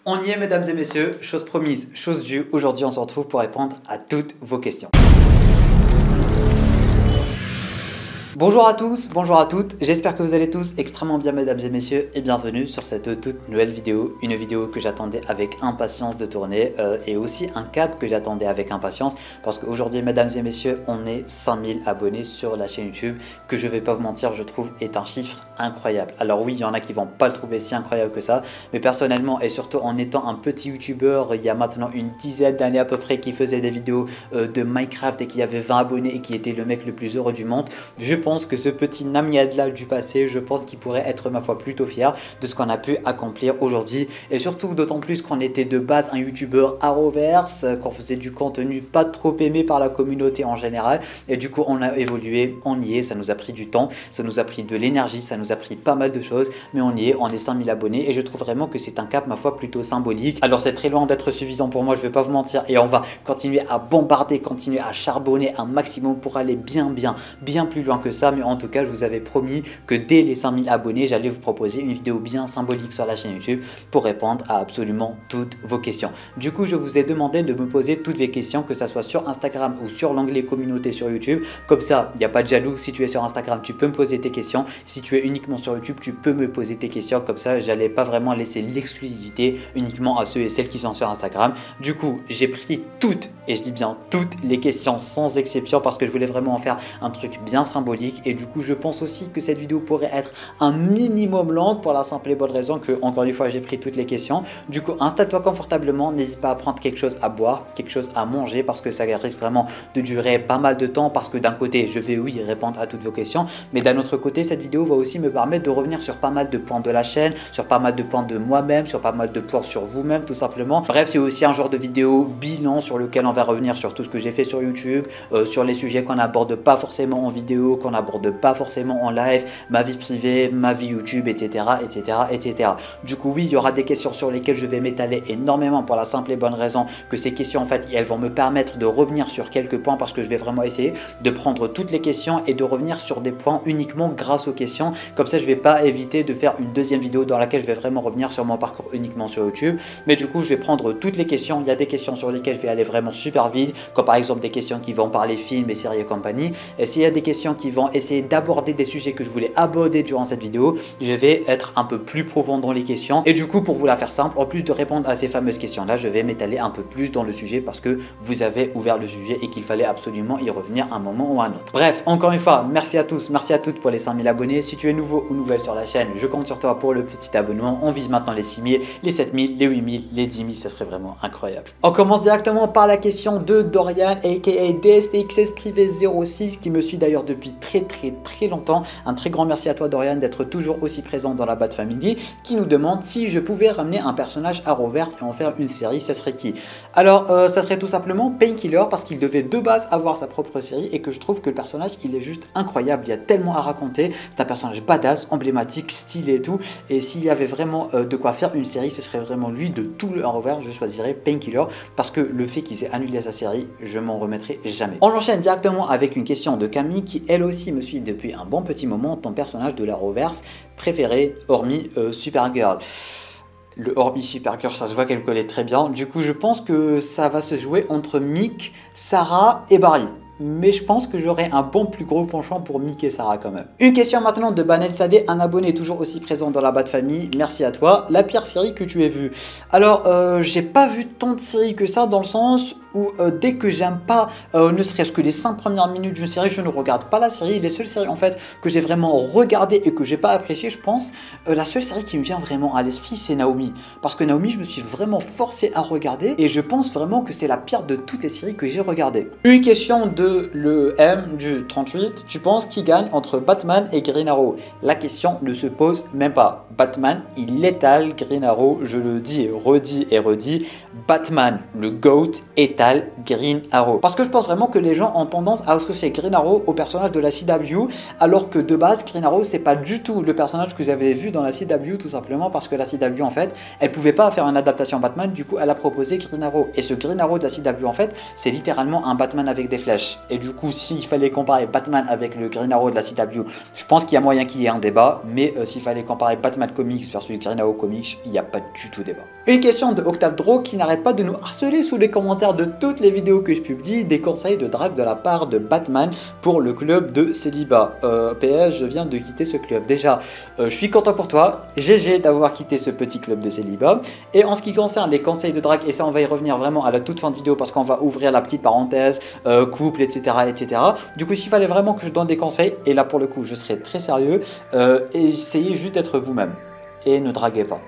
On y est mesdames et messieurs, chose promise, chose due, aujourd'hui on se retrouve pour répondre à toutes vos questions. Bonjour à tous, bonjour à toutes, j'espère que vous allez tous extrêmement bien mesdames et messieurs et bienvenue sur cette toute nouvelle vidéo, une vidéo que j'attendais avec impatience de tourner et aussi un cap que j'attendais avec impatience parce qu'aujourd'hui mesdames et messieurs on est 5000 abonnés sur la chaîne YouTube que je vais pas vous mentir je trouve est un chiffre incroyable. Alors oui il y en a qui vont pas le trouver si incroyable que ça mais personnellement et surtout en étant un petit youtubeur il y a maintenant une dizaine d'années à peu près qui faisait des vidéos de Minecraft et qui avait 20 abonnés et qui était le mec le plus heureux du monde, je pense que ce petit Namiadla du passé, je pense qu'il pourrait être ma foi plutôt fier de ce qu'on a pu accomplir aujourd'hui et surtout d'autant plus qu'on était de base un youtubeur arroverse, qu'on faisait du contenu pas trop aimé par la communauté en général et du coup on a évolué, on y est, ça nous a pris du temps, ça nous a pris de l'énergie, ça nous a pris pas mal de choses mais on y est, on est 5000 abonnés et je trouve vraiment que c'est un cap ma foi plutôt symbolique. Alors c'est très loin d'être suffisant pour moi, je vais pas vous mentir et on va continuer à bombarder, continuer à charbonner un maximum pour aller bien plus loin que ça. Mais en tout cas je vous avais promis que dès les 5000 abonnés j'allais vous proposer une vidéo bien symbolique sur la chaîne YouTube pour répondre à absolument toutes vos questions. Du coup je vous ai demandé de me poser toutes les questions, que ça soit sur Instagram ou sur l'onglet communauté sur YouTube, comme ça il n'y a pas de jaloux. Si tu es sur Instagram tu peux me poser tes questions, si tu es uniquement sur YouTube tu peux me poser tes questions, comme ça j'allais pas vraiment laisser l'exclusivité uniquement à ceux et celles qui sont sur Instagram. Du coup j'ai pris toutes, et je dis bien toutes les questions sans exception parce que je voulais vraiment en faire un truc bien symbolique. Et du coup je pense aussi que cette vidéo pourrait être un minimum longue pour la simple et bonne raison que encore une fois j'ai pris toutes les questions. Du coup installe-toi confortablement, n'hésite pas à prendre quelque chose à boire, quelque chose à manger parce que ça risque vraiment de durer pas mal de temps parce que d'un côté je vais oui répondre à toutes vos questions mais d'un autre côté cette vidéo va aussi me permettre de revenir sur pas mal de points de la chaîne, sur pas mal de points de moi-même, sur pas mal de points sur vous-même tout simplement. Bref c'est aussi un genre de vidéo bilan sur lequel on va revenir sur tout ce que j'ai fait sur YouTube, sur les sujets qu'on n'aborde pas forcément en vidéo, qu'on n'aborde pas forcément en live, ma vie privée, ma vie YouTube, etc. Du coup oui il y aura des questions sur lesquelles je vais m'étaler énormément pour la simple et bonne raison que ces questions en fait elles vont me permettre de revenir sur quelques points parce que je vais vraiment essayer de prendre toutes les questions et de revenir sur des points uniquement grâce aux questions. Comme ça je vais pas éviter de faire une deuxième vidéo dans laquelle je vais vraiment revenir sur mon parcours uniquement sur YouTube, mais du coup je vais prendre toutes les questions. Il y a des questions sur lesquelles je vais aller vraiment super vite, comme par exemple des questions qui vont parler films et séries et compagnie, et s'il y a des questions qui vont essayer d'aborder des sujets que je voulais aborder durant cette vidéo, je vais être un peu plus profond dans les questions et du coup pour vous la faire simple, en plus de répondre à ces fameuses questions là, je vais m'étaler un peu plus dans le sujet parce que vous avez ouvert le sujet et qu'il fallait absolument y revenir un moment ou un autre. Bref, encore une fois, merci à tous, merci à toutes pour les 5000 abonnés. Si tu es nouveau ou nouvelle sur la chaîne, je compte sur toi pour le petit abonnement. On vise maintenant les 6000, les 7000, les 8000, les 10 000, ça serait vraiment incroyable. On commence directement par la question de Dorian aka DSTXS Privé 06 qui me suit d'ailleurs depuis très longtemps. Un très grand merci à toi Dorian d'être toujours aussi présent dans la Bat Family, qui nous demande si je pouvais ramener un personnage Arrowverse et en faire une série, ça serait qui? Alors ça serait tout simplement Painkiller parce qu'il devait de base avoir sa propre série et que je trouve que le personnage il est juste incroyable, il y a tellement à raconter, c'est un personnage badass, emblématique, stylé et tout, et s'il y avait vraiment de quoi faire une série ce serait vraiment lui. De tout le Arrowverse je choisirais Painkiller parce que le fait qu'il s'est annulé sa série je m'en remettrai jamais. On enchaîne directement avec une question de Camille qui elle aussi me suit depuis un bon petit moment. Ton personnage de l'Arrowverse préféré hormis Supergirl? Le hormis Supergirl ça se voit qu'elle collait très bien, du coup je pense que ça va se jouer entre Mick, Sarah et Barry. Mais je pense que j'aurai un bon plus gros penchant pour Mick et Sarah quand même. Une question maintenant de Banel Sadé, un abonné toujours aussi présent dans la Bat Family, merci à toi. La pire série que tu aies vue? Alors j'ai pas vu tant de séries que ça, dans le sens où dès que j'aime pas ne serait-ce que les 5 premières minutes d'une série, je ne regarde pas la série. Les seules séries en fait que j'ai vraiment regardé et que j'ai pas apprécié, je pense, la seule série qui me vient vraiment à l'esprit c'est Naomi. Parce que Naomi je me suis vraiment forcé à regarder et je pense vraiment que c'est la pire de toutes les séries que j'ai regardées. Une question de le M du 38, tu penses qui gagne entre Batman et Green Arrow? La question ne se pose même pas. Batman il étale Green Arrow, je le dis et redis, Batman le GOAT étale Lethal Green Arrow. Parce que je pense vraiment que les gens ont tendance à associer Green Arrow au personnage de la CW, alors que de base Green Arrow c'est pas du tout le personnage que vous avez vu dans la CW, tout simplement parce que la CW en fait elle pouvait pas faire une adaptation Batman, du coup elle a proposé Green Arrow, et ce Green Arrow de la CW en fait c'est littéralement un Batman avec des flèches, et du coup s'il fallait comparer Batman avec le Green Arrow de la CW, je pense qu'il y a moyen qu'il y ait un débat, mais s'il fallait comparer Batman Comics versus Green Arrow Comics, il n'y a pas du tout débat. Une question de Octave Draw qui n'arrête pas de nous harceler sous les commentaires de toutes les vidéos que je publie, des conseils de drague de la part de Batman pour le club de célibat. PS, je viens de quitter ce club. Déjà, je suis content pour toi, GG d'avoir quitté ce petit club de célibat. Et en ce qui concerne les conseils de drague, et ça on va y revenir vraiment à la toute fin de vidéo parce qu'on va ouvrir la petite parenthèse, couple, etc., etc. Du coup, s'il fallait vraiment que je donne des conseils, et là pour le coup je serai très sérieux, essayez juste d'être vous-même et ne draguez pas.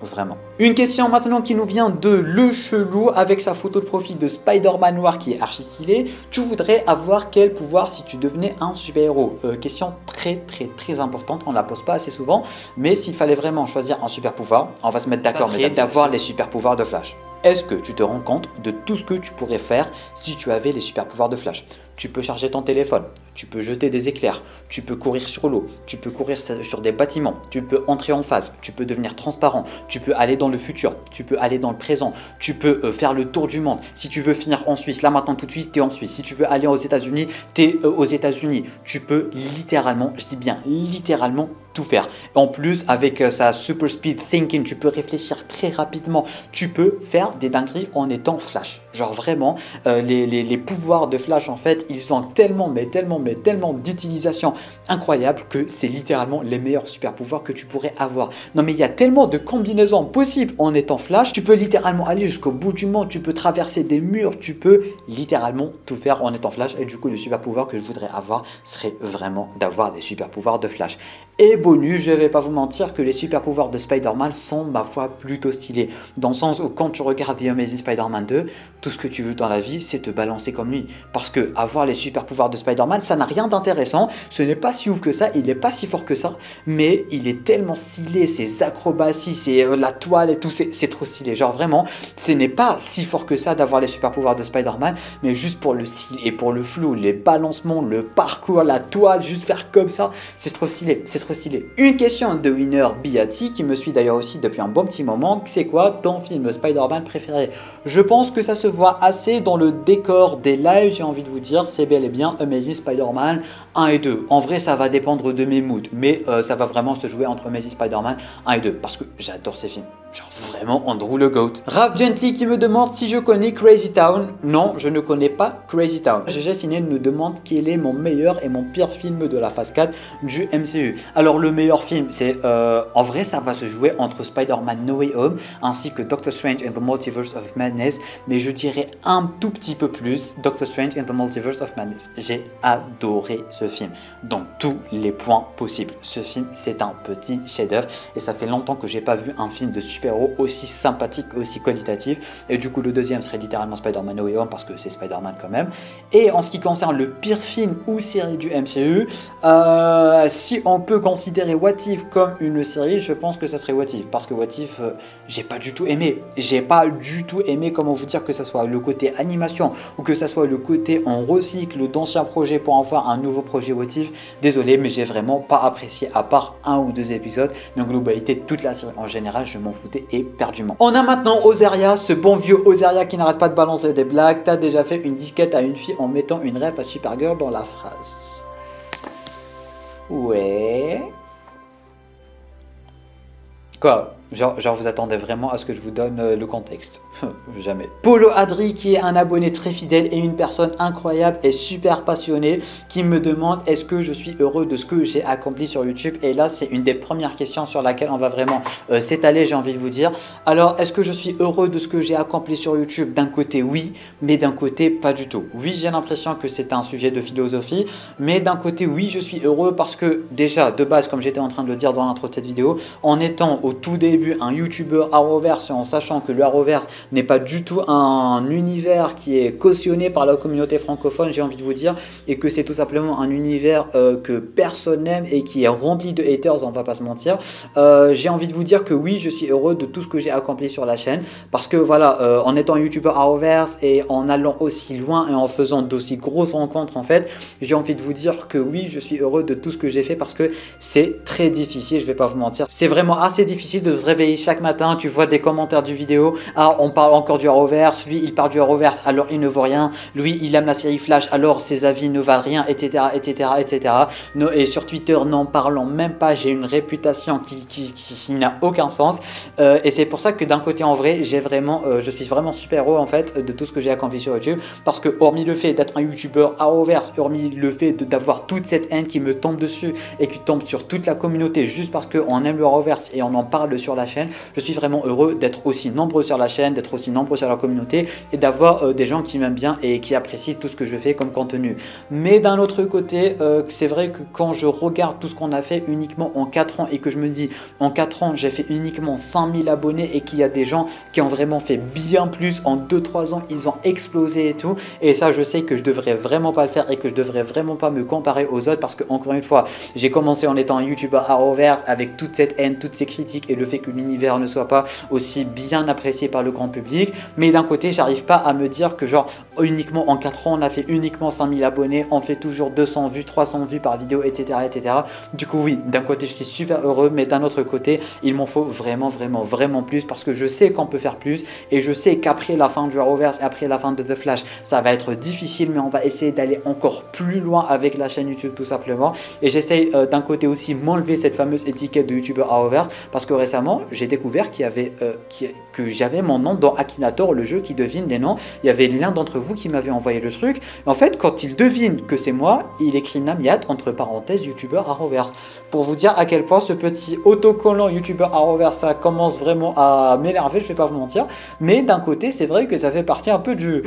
Vraiment. Une question maintenant qui nous vient de Le Chelou avec sa photo de profil de Spider-Man noir qui est archi stylé. Tu voudrais avoir quel pouvoir si tu devenais un super-héros? Question très importante, on ne la pose pas assez souvent, mais s'il fallait vraiment choisir un super-pouvoir, on va se mettre d'accord, mais d'avoir les super-pouvoirs de Flash. Est-ce que tu te rends compte de tout ce que tu pourrais faire si tu avais les super-pouvoirs de Flash? Tu peux charger ton téléphone, tu peux jeter des éclairs, tu peux courir sur l'eau, tu peux courir sur des bâtiments, tu peux entrer en phase, tu peux devenir transparent, tu peux aller dans le futur, tu peux aller dans le présent, tu peux faire le tour du monde. Si tu veux finir en Suisse, là maintenant tout de suite, tu es en Suisse. Si tu veux aller aux États-Unis, tu es aux États-Unis. Tu peux littéralement, je dis bien littéralement, tout faire. En plus, avec sa super speed thinking, tu peux réfléchir très rapidement. Tu peux faire des dingueries en étant Flash. Genre vraiment, les pouvoirs de Flash, en fait, ils ont tellement d'utilisation incroyable que c'est littéralement les meilleurs super pouvoirs que tu pourrais avoir. Non mais il y a tellement de combinaisons possibles en étant Flash. Tu peux littéralement aller jusqu'au bout du monde. Tu peux traverser des murs. Tu peux littéralement tout faire en étant Flash. Et du coup, le super pouvoir que je voudrais avoir serait vraiment d'avoir les super pouvoirs de Flash. Et bonus, je vais pas vous mentir que les super pouvoirs de Spider-Man sont ma foi plutôt stylés. Dans le sens où quand tu regardes The Amazing Spider-Man 2, tout ce que tu veux dans la vie, c'est te balancer comme lui. Parce que avoir les super pouvoirs de Spider-Man, ça n'a rien d'intéressant. Ce n'est pas si ouf que ça, il n'est pas si fort que ça. Mais il est tellement stylé, ses acrobaties, la toile et tout, c'est trop stylé. Genre vraiment, ce n'est pas si fort que ça d'avoir les super pouvoirs de Spider-Man, mais juste pour le style et pour le flow, les balancements, le parcours, la toile, juste faire comme ça, c'est trop stylé, c'est trop stylé. Une question de Winner Biati qui me suit d'ailleurs aussi depuis un bon petit moment. C'est quoi ton film Spider-Man préféré? Je pense que ça se voit assez dans le décor des lives, j'ai envie de vous dire, c'est bel et bien Amazing Spider-Man 1 et 2. En vrai, ça va dépendre de mes moods, mais ça va vraiment se jouer entre Amazing Spider-Man 1 et 2 parce que j'adore ces films. Genre vraiment Andrew le GOAT. Raph Gently qui me demande si je connais Crazy Town. Non, je ne connais pas Crazy Town. GG Ciné nous demande quel est mon meilleur et mon pire film de la phase 4 du MCU. Alors le meilleur film, c'est en vrai ça va se jouer entre Spider-Man No Way Home ainsi que Doctor Strange and the Multiverse of Madness, mais je dirais un tout petit peu plus Doctor Strange and the Multiverse of Madness. J'ai adoré ce film dans tous les points possibles. Ce film c'est un petit chef-d'œuvre et ça fait longtemps que j'ai pas vu un film de super-héros aussi sympathique, aussi qualitatif. Et du coup le deuxième serait littéralement Spider-Man No Way Home parce que c'est Spider-Man quand même. Et en ce qui concerne le pire film ou série du MCU, si on peut considérer What If comme une série, je pense que ça serait What If, parce que What If, j'ai pas du tout aimé. J'ai pas du tout aimé, comment vous dire, que ça soit le côté animation ou que ça soit le côté on recycle d'anciens projets pour en faire un nouveau projet What If. Désolé, mais j'ai vraiment pas apprécié à part un ou deux épisodes. Mais en globalité, toute la série en général, je m'en foutais éperdument. On a maintenant Ozeria, ce bon vieux Ozeria qui n'arrête pas de balancer des blagues. T'as déjà fait une disquette à une fille en mettant une rêve à Supergirl dans la phrase. Ouais. Quoi? Genre vous attendez vraiment à ce que je vous donne le contexte? Jamais. Polo Adri qui est un abonné très fidèle et une personne incroyable et super passionnée qui me demande est-ce que je suis heureux de ce que j'ai accompli sur YouTube, et là c'est une des premières questions sur laquelle on va vraiment s'étaler, j'ai envie de vous dire. Alors est-ce que je suis heureux de ce que j'ai accompli sur YouTube? D'un côté oui, mais d'un côté pas du tout. Oui, j'ai l'impression que c'est un sujet de philosophie, mais d'un côté oui, je suis heureux parce que déjà de base, comme j'étais en train de le dire dans l'intro de cette vidéo, en étant au tout début début un YouTuber Arrowverse en sachant que le Arrowverse n'est pas du tout un univers qui est cautionné par la communauté francophone, j'ai envie de vous dire, et que c'est tout simplement un univers que personne n'aime et qui est rempli de haters, on va pas se mentir. J'ai envie de vous dire que oui, je suis heureux de tout ce que j'ai accompli sur la chaîne parce que voilà, en étant YouTuber Arrowverse et en allant aussi loin et en faisant d'aussi grosses rencontres en fait, j'ai envie de vous dire que oui, je suis heureux de tout ce que j'ai fait parce que c'est très difficile, je vais pas vous mentir. C'est vraiment assez difficile de se réveiller chaque matin, tu vois des commentaires du vidéo, ah on parle encore du Arrowverse, lui il parle du Arrowverse alors il ne vaut rien, lui il aime la série Flash alors ses avis ne valent rien, etc. etc. etc. Et sur Twitter n'en parlons même pas, j'ai une réputation qui n'a aucun sens et c'est pour ça que d'un côté en vrai je suis vraiment super heureux en fait de tout ce que j'ai accompli sur YouTube parce que hormis le fait d'être un YouTuber Arrowverse, hormis le fait d'avoir toute cette haine qui me tombe dessus et qui tombe sur toute la communauté juste parce qu'on aime le Arrowverse et on en parle sur la chaîne, je suis vraiment heureux d'être aussi nombreux sur la chaîne, d'être aussi nombreux sur la communauté et d'avoir des gens qui m'aiment bien et qui apprécient tout ce que je fais comme contenu. Mais d'un autre côté, c'est vrai que quand je regarde tout ce qu'on a fait uniquement en 4 ans et que je me dis en 4 ans j'ai fait uniquement 5000 abonnés et qu'il y a des gens qui ont vraiment fait bien plus en 2-3 ans, ils ont explosé et tout, et ça je sais que je devrais vraiment pas le faire et que je devrais vraiment pas me comparer aux autres parce que encore une fois j'ai commencé en étant un YouTuber Arrowverse avec toute cette haine, toutes ces critiques et le fait que l'univers ne soit pas aussi bien apprécié par le grand public, mais d'un côté j'arrive pas à me dire que genre uniquement en 4 ans on a fait uniquement 5000 abonnés, on fait toujours 200 vues, 300 vues par vidéo, etc. etc. Du coup oui, d'un côté je suis super heureux, mais d'un autre côté il m'en faut vraiment plus parce que je sais qu'on peut faire plus et je sais qu'après la fin du Arrowverse et après la fin de The Flash ça va être difficile, mais on va essayer d'aller encore plus loin avec la chaîne YouTube tout simplement, et j'essaye d'un côté aussi m'enlever cette fameuse étiquette de YouTuber Arrowverse parce que récemment j'ai découvert qu'il y avait que j'avais mon nom dans Akinator, le jeu qui devine les noms. Il y avait l'un d'entre vous qui m'avait envoyé le truc. En fait, quand il devine que c'est moi, il écrit Namiat entre parenthèses YouTuber Arrowverse. Pour vous dire à quel point ce petit autocollant YouTuber Arrowverse, ça commence vraiment à m'énerver, je vais pas vous mentir. Mais d'un côté, c'est vrai que ça fait partie un peu du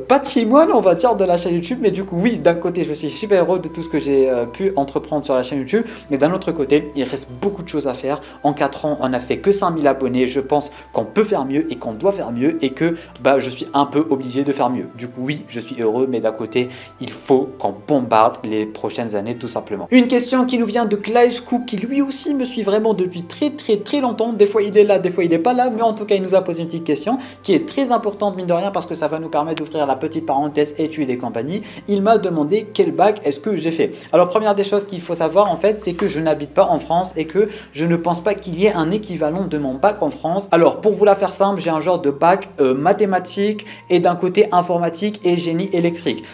patrimoine, on va dire, de la chaîne YouTube. Mais du coup, oui, d'un côté, je suis super heureux de tout ce que j'ai pu entreprendre sur la chaîne YouTube. Mais d'un autre côté, il reste beaucoup de choses à faire. En 4 ans, on n'a fait que 5000 abonnés. Je pense qu'on peut faire mieux et qu'on doit faire mieux et que je suis un peu obligé de faire mieux. Du coup, oui, je suis heureux, mais d'un côté, il faut qu'on bombarde les prochaines années tout simplement. Une question qui nous vient de Klaus Cook, qui lui aussi me suit vraiment depuis très longtemps. Des fois, il est là, des fois, il n'est pas là, mais en tout cas, il nous a posé une petite question qui est très importante, mine de rien, parce que ça va nous permettre d'ouvrir la petite parenthèse études et compagnie. Il m'a demandé quel bac est-ce que j'ai fait. Alors, première des choses qu'il faut savoir, en fait, c'est que je n'habite pas en France et que je ne pense pas qu'il y ait un équivalent de mon bac en France. Alors, pour vous la faire simple, j'ai un genre de bac mathématiques et d'un côté informatique et génie électrique.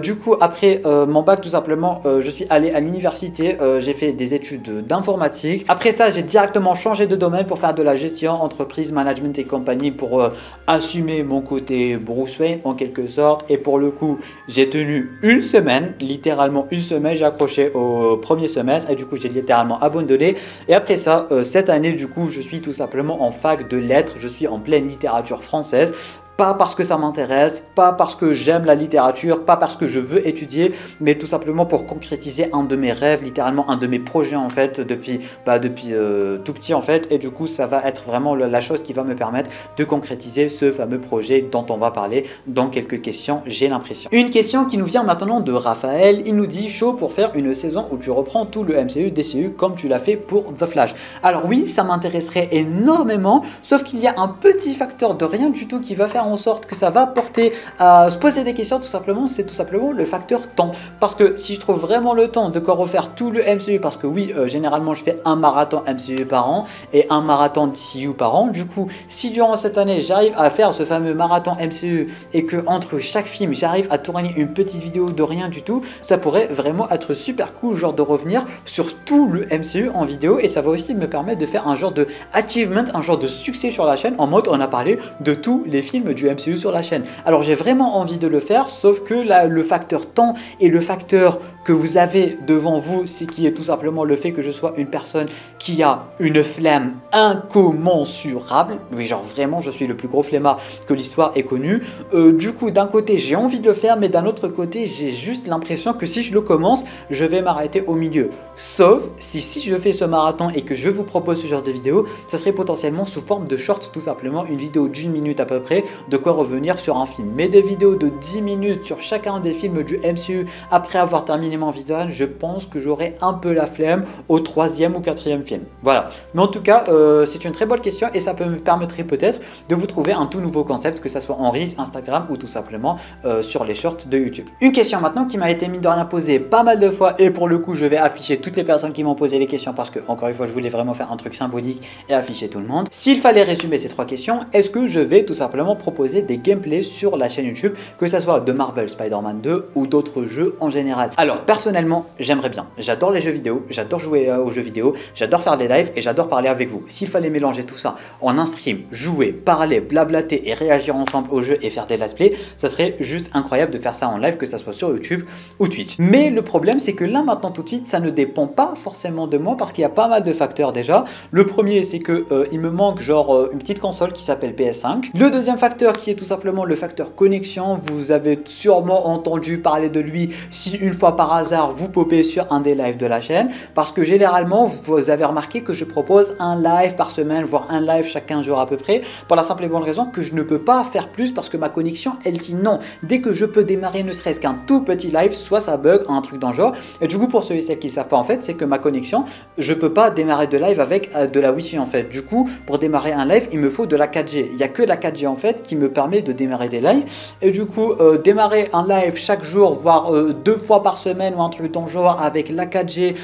Du coup, après mon bac, tout simplement, je suis allé à l'université, j'ai fait des études d'informatique. Après ça, j'ai directement changé de domaine pour faire de la gestion, entreprise, management et compagnie pour assumer mon côté Bruce Wayne en quelque sorte. Et pour le coup, j'ai tenu une semaine, littéralement une semaine, j'ai accroché au premier semestre et du coup, j'ai littéralement abandonné. Et après ça, cette année, du coup, je suis tout simplement en fac de lettres, je suis en pleine littérature française. Pas parce que ça m'intéresse, pas parce que j'aime la littérature, pas parce que je veux étudier, mais tout simplement pour concrétiser un de mes rêves, littéralement un de mes projets en fait depuis tout petit en fait. Et du coup, ça va être vraiment la chose qui va me permettre de concrétiser ce fameux projet dont on va parler dans quelques questions, j'ai l'impression. Une question qui nous vient maintenant de Raphaël, il nous dit chaud pour faire une saison où tu reprends tout le MCU, DCU comme tu l'as fait pour The Flash. Alors oui, ça m'intéresserait énormément, sauf qu'il y a un petit facteur de rien du tout qui va faire en sorte que ça va porter à se poser des questions tout simplement, c'est tout simplement le facteur temps. Parce que si je trouve vraiment le temps de refaire tout le MCU, parce que oui, généralement je fais un marathon MCU par an et un marathon DCU par an, du coup, si durant cette année j'arrive à faire ce fameux marathon MCU et que entre chaque film j'arrive à tourner une petite vidéo de rien du tout, ça pourrait vraiment être super cool, genre de revenir sur tout le MCU en vidéo, et ça va aussi me permettre de faire un genre de achievement, un genre de succès sur la chaîne en mode on a parlé de tous les films du MCU sur la chaîne. Alors j'ai vraiment envie de le faire, sauf que là, le facteur temps et le facteur que vous avez devant vous, c'est qui est tout simplement le fait que je sois une personne qui a une flemme incommensurable. Oui, genre vraiment, je suis le plus gros flemmard que l'histoire ait connu. Du coup, d'un côté, j'ai envie de le faire, mais d'un autre côté, j'ai juste l'impression que si je le commence, je vais m'arrêter au milieu. Sauf si je fais ce marathon et que je vous propose ce genre de vidéo, ça serait potentiellement sous forme de shorts, tout simplement, une vidéo d'1 minute à peu près, de quoi revenir sur un film. Mais des vidéos de 10 minutes sur chacun des films du MCU après avoir terminé mon visionnage, je pense que j'aurai un peu la flemme au 3e ou 4e film. Voilà. Mais en tout cas, c'est une très bonne question et ça me permettrait peut-être de vous trouver un tout nouveau concept, que ça soit en Reels, Instagram ou tout simplement sur les shorts de YouTube. Une question maintenant qui m'a été mine de rien posée pas mal de fois, et pour le coup je vais afficher toutes les personnes qui m'ont posé les questions parce que encore une fois je voulais vraiment faire un truc symbolique et afficher tout le monde. S'il fallait résumer ces 3 questions, est-ce que je vais tout simplement proposer des gameplays sur la chaîne YouTube, que ça soit de Marvel Spider-Man 2 ou d'autres jeux en général? Alors personnellement j'aimerais bien, j'adore les jeux vidéo, j'adore jouer aux jeux vidéo, j'adore faire des lives et j'adore parler avec vous. S'il fallait mélanger tout ça en un stream, jouer, parler, blablater et réagir ensemble aux jeux et faire des let's play, ça serait juste incroyable de faire ça en live, que ça soit sur YouTube ou Twitch. Mais le problème c'est que là maintenant tout de suite ça ne dépend pas forcément de moi parce qu'il y a pas mal de facteurs déjà. Le premier c'est que il me manque genre une petite console qui s'appelle PS5. Le deuxième facteur qui est tout simplement le facteur connexion, vous avez sûrement entendu parler de lui si une fois par hasard vous popez sur un des lives de la chaîne, parce que généralement vous avez remarqué que je propose un live par semaine, voire un live chaque 15 jours à peu près, pour la simple et bonne raison que je ne peux pas faire plus parce que ma connexion elle dit non. Dès que je peux démarrer ne serait-ce qu'un tout petit live, soit ça bug, un truc dans le genre. Et du coup pour ceux et celles qui ne savent pas en fait, c'est que ma connexion, je peux pas démarrer de live avec de la Wi-Fi en fait. Du coup pour démarrer un live il me faut de la 4G. Il n'y a que la 4G en fait qui me permet de démarrer des lives. Et du coup démarrer un live chaque jour, voire 2 fois par semaine ou un truc dans le genre avec la 4G,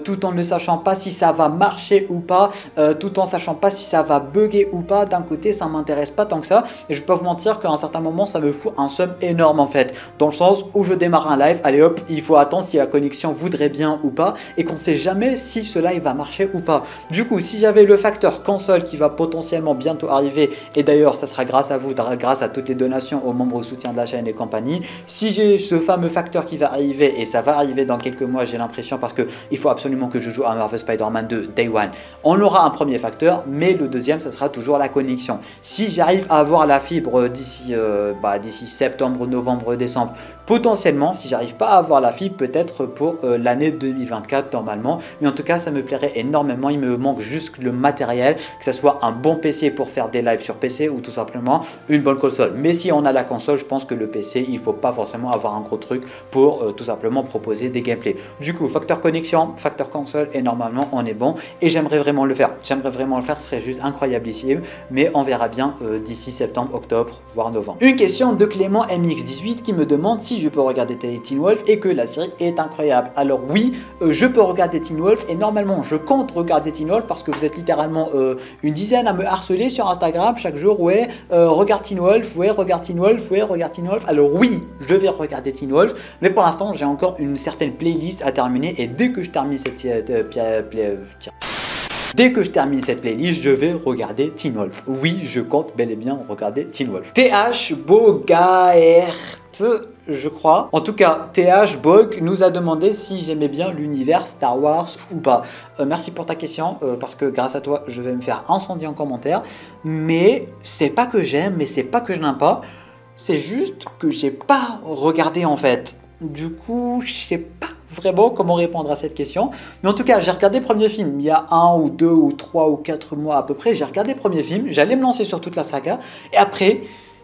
tout en ne sachant pas si ça va marcher ou pas, tout en sachant pas si ça va bugger ou pas, d'un côté ça m'intéresse pas tant que ça. Et je peux vous mentir qu'à un certain moment ça me fout un seum énorme en fait, dans le sens où je démarre un live, allez hop, il faut attendre si la connexion voudrait bien ou pas, et qu'on sait jamais si ce live va marcher ou pas. Du coup si j'avais le facteur console qui va potentiellement bientôt arriver, et d'ailleurs ça sera grâce à vous, grâce à toutes les donations aux membres au soutien de la chaîne et compagnie, si j'ai ce fameux facteur qui va arriver, et ça va arriver dans quelques mois j'ai l'impression, parce que il faut absolument que je joue à Marvel Spider-Man 2 Day One, on aura un premier facteur, mais le deuxième ça sera toujours la connexion. Si j'arrive à avoir la fibre d'ici septembre, novembre, décembre, potentiellement si j'arrive pas à avoir la fibre, peut-être pour l'année 2024 normalement, mais en tout cas ça me plairait énormément. Il me manque juste le matériel, que ce soit un bon PC pour faire des lives sur PC ou tout simplement une bonne console. Mais si on a la console, je pense que le PC il faut pas forcément avoir un gros truc pour tout simplement proposer des gameplays. Du coup facteur connexion, facteur console, et normalement on est bon, et j'aimerais vraiment le faire, ce serait juste incroyable ici, mais on verra bien d'ici septembre, octobre, voire novembre. Une question de Clément MX18 qui me demande si je peux regarder Teen Wolf et que la série est incroyable. Alors oui, je peux regarder Teen Wolf, et normalement je compte regarder Teen Wolf parce que vous êtes littéralement une dizaine à me harceler sur Instagram chaque jour, ouais, regarde Teen Wolf, ouais, regarde Teen Wolf, ouais, regarde Teen Wolf. Alors oui, je vais regarder Teen Wolf, mais pour l'instant j'ai encore une certaine playlist à terminer, et dès que je termine cette playlist, je vais regarder Teen Wolf. Oui, je compte bel et bien regarder Teen Wolf. TH Bogaert, je crois. En tout cas, TH Bog nous a demandé si j'aimais bien l'univers Star Wars ou pas. Merci pour ta question, parce que grâce à toi, je vais me faire incendier en commentaire. Mais c'est pas que j'aime, mais c'est pas que je n'aime pas. C'est juste que j'ai pas regardé en fait. Du coup, je sais pas vraiment comment répondre à cette question, mais en tout cas j'ai regardé le premier film il y a 1 ou 2 ou 3 ou 4 mois à peu près. J'ai regardé le premier film, j'allais me lancer sur toute la saga, et après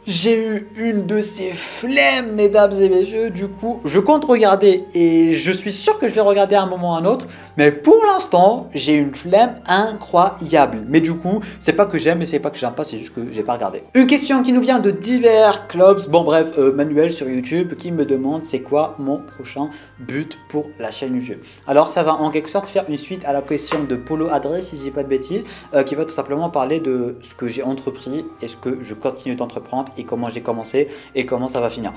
j'ai eu une de ces flemmes, mesdames et messieurs. Du coup je compte regarder, et je suis sûr que je vais regarder à un moment ou à un autre, mais pour l'instant j'ai une flemme incroyable. Mais du coup c'est pas que j'aime et c'est pas que j'aime pas, c'est juste que j'ai pas regardé. Une question qui nous vient de divers clubs, bon bref, Manuel sur YouTube, qui me demande c'est quoi mon prochain but pour la chaîne YouTube. Alors ça va en quelque sorte faire une suite à la question de Polo Adresse, si je dis pas de bêtises, qui va tout simplement parler de ce que j'ai entrepris et ce que je continue d'entreprendre et comment j'ai commencé et comment ça va finir.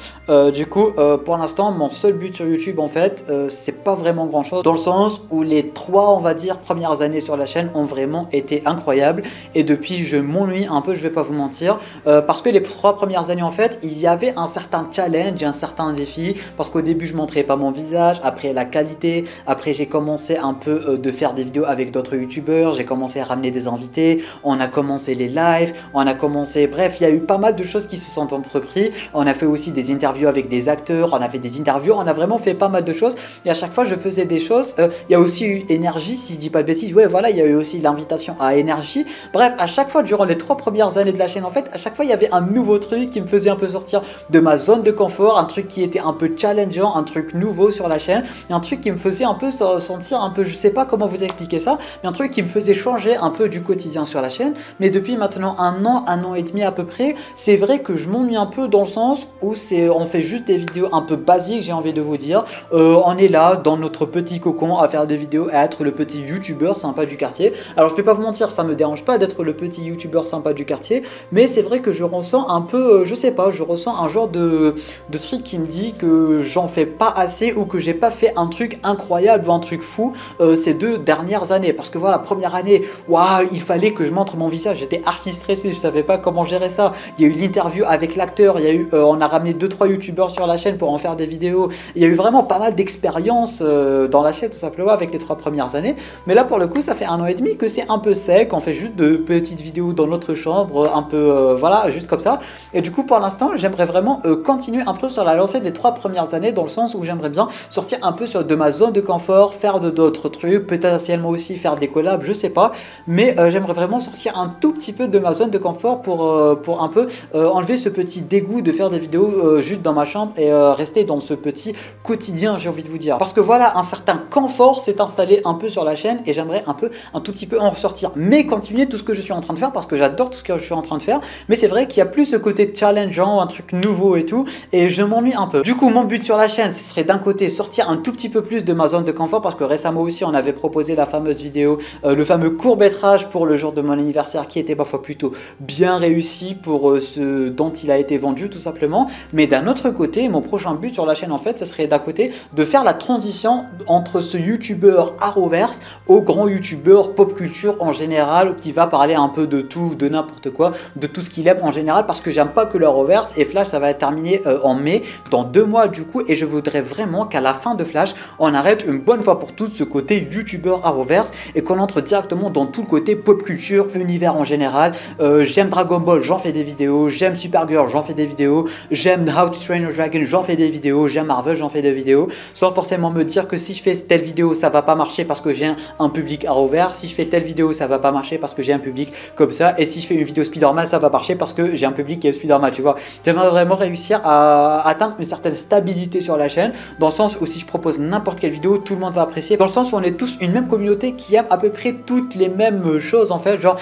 Du coup, pour l'instant, mon seul but sur YouTube, en fait, c'est pas vraiment grand chose, dans le sens où les 3, on va dire, premières années sur la chaîne ont vraiment été incroyables, et depuis, je m'ennuie un peu, je vais pas vous mentir, parce que les 3 premières années, en fait, il y avait un certain challenge, un certain défi, parce qu'au début, je montrais pas mon visage, après la qualité, après j'ai commencé un peu de faire des vidéos avec d'autres youtubeurs, j'ai commencé à ramener des invités, on a commencé les lives, on a commencé, bref, il y a eu pas mal de choses qui se sont entreprises. On a fait aussi des interviews avec des acteurs, on a fait des interviews, on a vraiment fait pas mal de choses, et à chaque fois je faisais des choses. Il y a aussi eu Énergie, si je dis pas de bêtises, ouais voilà, il y a eu aussi l'invitation à Énergie. Bref, à chaque fois durant les 3 premières années de la chaîne, en fait, à chaque fois il y avait un nouveau truc qui me faisait un peu sortir de ma zone de confort, un truc qui était un peu challengeant, un truc nouveau sur la chaîne, et un truc qui me faisait un peu sentir un peu, je sais pas comment vous expliquer ça, mais un truc qui me faisait changer un peu du quotidien sur la chaîne. Mais depuis maintenant un an et demi à peu près, c'est vrai que je m'ennuie un peu, dans le sens où on fait juste des vidéos un peu basiques, j'ai envie de vous dire. On est là dans notre petit cocon à faire des vidéos, à être le petit youtubeur sympa du quartier. Alors je vais pas vous mentir, ça me dérange pas d'être le petit youtubeur sympa du quartier, mais c'est vrai que je ressens un peu, je sais pas, je ressens un genre de truc qui me dit que j'en fais pas assez, ou que j'ai pas fait un truc incroyable ou un truc fou ces 2 dernières années. Parce que voilà, première année, waouh, il fallait que je montre mon visage, j'étais archi stressé, je savais pas comment gérer ça. Il y a eu l'interview avec l'acteur, il y a eu, on a ramené 2-3 youtubeurs sur la chaîne pour en faire des vidéos. Il y a eu vraiment pas mal d'expérience dans la chaîne, tout simplement, avec les 3 premières années. Mais là, pour le coup, ça fait 1 an et demi que c'est un peu sec, on fait juste de petites vidéos dans notre chambre, un peu, voilà, juste comme ça. Et du coup, pour l'instant, j'aimerais vraiment continuer un peu sur la lancée des 3 premières années, dans le sens où j'aimerais bien sortir un peu de ma zone de confort, faire d'autres trucs, potentiellement aussi faire des collabs, je sais pas. Mais j'aimerais vraiment sortir un tout petit peu de ma zone de confort pour un peu enlever ce petit dégoût de faire des vidéos juste dans ma chambre, et rester dans ce petit quotidien, j'ai envie de vous dire. Parce que voilà, un certain confort s'est installé un peu sur la chaîne, et j'aimerais un tout petit peu en ressortir, mais continuer tout ce que je suis en train de faire, parce que j'adore tout ce que je suis en train de faire. Mais c'est vrai qu'il y a plus ce côté challengeant, un truc nouveau et tout, et je m'ennuie un peu. Du coup, mon but sur la chaîne, ce serait d'un côté sortir un tout petit peu plus de ma zone de confort, parce que récemment aussi on avait proposé la fameuse vidéo, le fameux court-métrage pour le jour de mon anniversaire, qui était parfois plutôt bien réussi pour ce dont il a été vendu, tout simplement. Mais d'un autre côté, mon prochain but sur la chaîne, en fait, ce serait d'un côté de faire la transition entre ce youtubeur Arrowverse au grand youtubeur pop culture en général, qui va parler un peu de tout, de n'importe quoi, de tout ce qu'il aime en général, parce que j'aime pas que l'Arrowverse, et Flash ça va être terminé en mai, dans 2 mois du coup, et je voudrais vraiment qu'à la fin de Flash, on arrête une bonne fois pour toutes ce côté youtubeur Arrowverse, et qu'on entre directement dans tout le côté pop culture, univers en général. J'aime Dragon Ball, j'en fais des vidéos, j'aime Supergirl, j'en fais des vidéos, j'aime How to Train Your Dragon, j'en fais des vidéos, j'aime Marvel, j'en fais des vidéos, sans forcément me dire que si je fais telle vidéo ça va pas marcher parce que j'ai un public Arrowverse, si je fais telle vidéo ça va pas marcher parce que j'ai un public comme ça, et si je fais une vidéo Spider-Man ça va marcher parce que j'ai un public qui est Spider-Man, tu vois. J'aimerais vraiment réussir à atteindre une certaine stabilité sur la chaîne, dans le sens où si je propose n'importe quelle vidéo, tout le monde va apprécier, dans le sens où on est tous une même communauté qui aime à peu près toutes les mêmes choses, en fait. Genre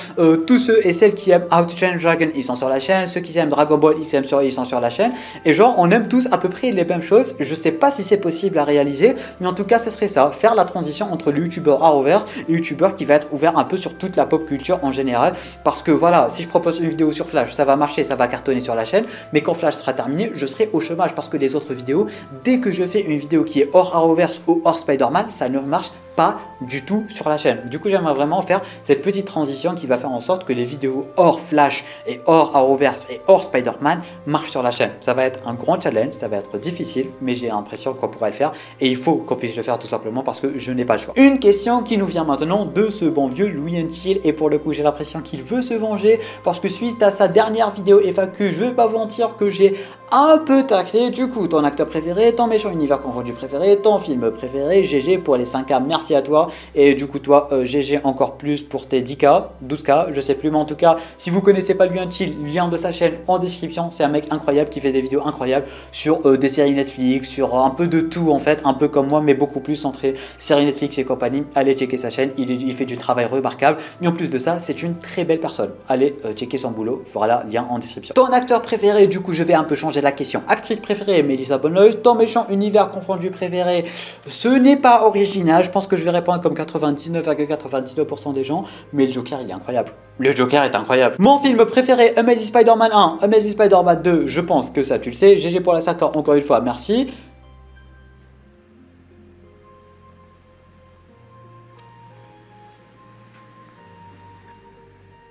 tous ceux et celles qui aiment How to Train Your Dragon, ils sont sur la chaîne, ceux qui aiment Dragon Ball, ils sont sur la chaîne, et genre on aime tous à peu près les mêmes choses. Je sais pas si c'est possible à réaliser, mais en tout cas ce serait ça, faire la transition entre le youtubeur Arrowverse et le youtubeur qui va être ouvert un peu sur toute la pop culture en général. Parce que voilà, si je propose une vidéo sur Flash, ça va marcher, ça va cartonner sur la chaîne, mais quand Flash sera terminé, je serai au chômage, parce que les autres vidéos, dès que je fais une vidéo qui est hors Arrowverse ou hors Spider-Man, ça ne marche pas du tout sur la chaîne. Du coup, j'aimerais vraiment faire cette petite transition qui va faire en sorte que les vidéos hors Flash et hors Arrowverse et hors Spider-Man marchent sur la chaîne. Ça va être un grand challenge, ça va être difficile, mais j'ai l'impression qu'on pourrait le faire, et il faut qu'on puisse le faire tout simplement parce que je n'ai pas le choix. Une question qui nous vient maintenant de ce bon vieux Louis & Chill, et pour le coup j'ai l'impression qu'il veut se venger, parce que suite à sa dernière vidéo FAQ, je vais pas vous mentir que j'ai un peu taclé. Du coup, ton acteur préféré, ton méchant univers confondu préféré, ton film préféré, GG pour les 5K, merci à toi. Et du coup toi, GG encore plus pour tes 10K, 12K, je sais plus, mais en tout cas, si vous connaissez pas Louis & Chill, lien de sa chaîne en description. C'est un mec incroyable qui fait des vidéos incroyables sur des séries Netflix, sur un peu de tout en fait, un peu comme moi, mais beaucoup plus centré séries Netflix et compagnie. Allez checker sa chaîne, il fait du travail remarquable, et en plus de ça, c'est une très belle personne. Allez checker son boulot, voilà, lien en description. Ton acteur préféré, du coup je vais un peu changer changer la question. Actrice préférée, Melissa Benoist. Ton méchant univers confondu préféré, ce n'est pas original. Je pense que je vais répondre comme 99,99% des gens. Mais le Joker, il est incroyable. Le Joker est incroyable. Mon film préféré, Amazing Spider-Man 1, Amazing Spider-Man 2, je pense que ça tu le sais. GG pour la Sacre, encore une fois, merci.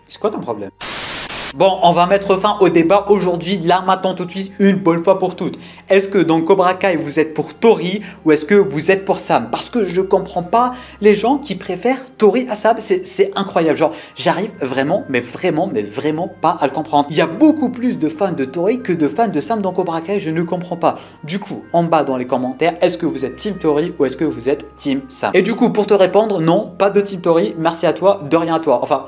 C'est quoi ton problème? Bon, on va mettre fin au débat aujourd'hui, là, maintenant, tout de suite, une bonne fois pour toutes. Est-ce que dans Cobra Kai, vous êtes pour Tori ou est-ce que vous êtes pour Sam? Parce que je ne comprends pas les gens qui préfèrent Tori à Sam. C'est incroyable. Genre, j'arrive vraiment, mais vraiment pas à le comprendre. Il y a beaucoup plus de fans de Tori que de fans de Sam dans Cobra Kai. Je ne comprends pas. Du coup, en bas dans les commentaires, est-ce que vous êtes Team Tori ou est-ce que vous êtes Team Sam? Et du coup, pour te répondre, non, pas de Team Tori. Merci à toi, de rien à toi. Enfin...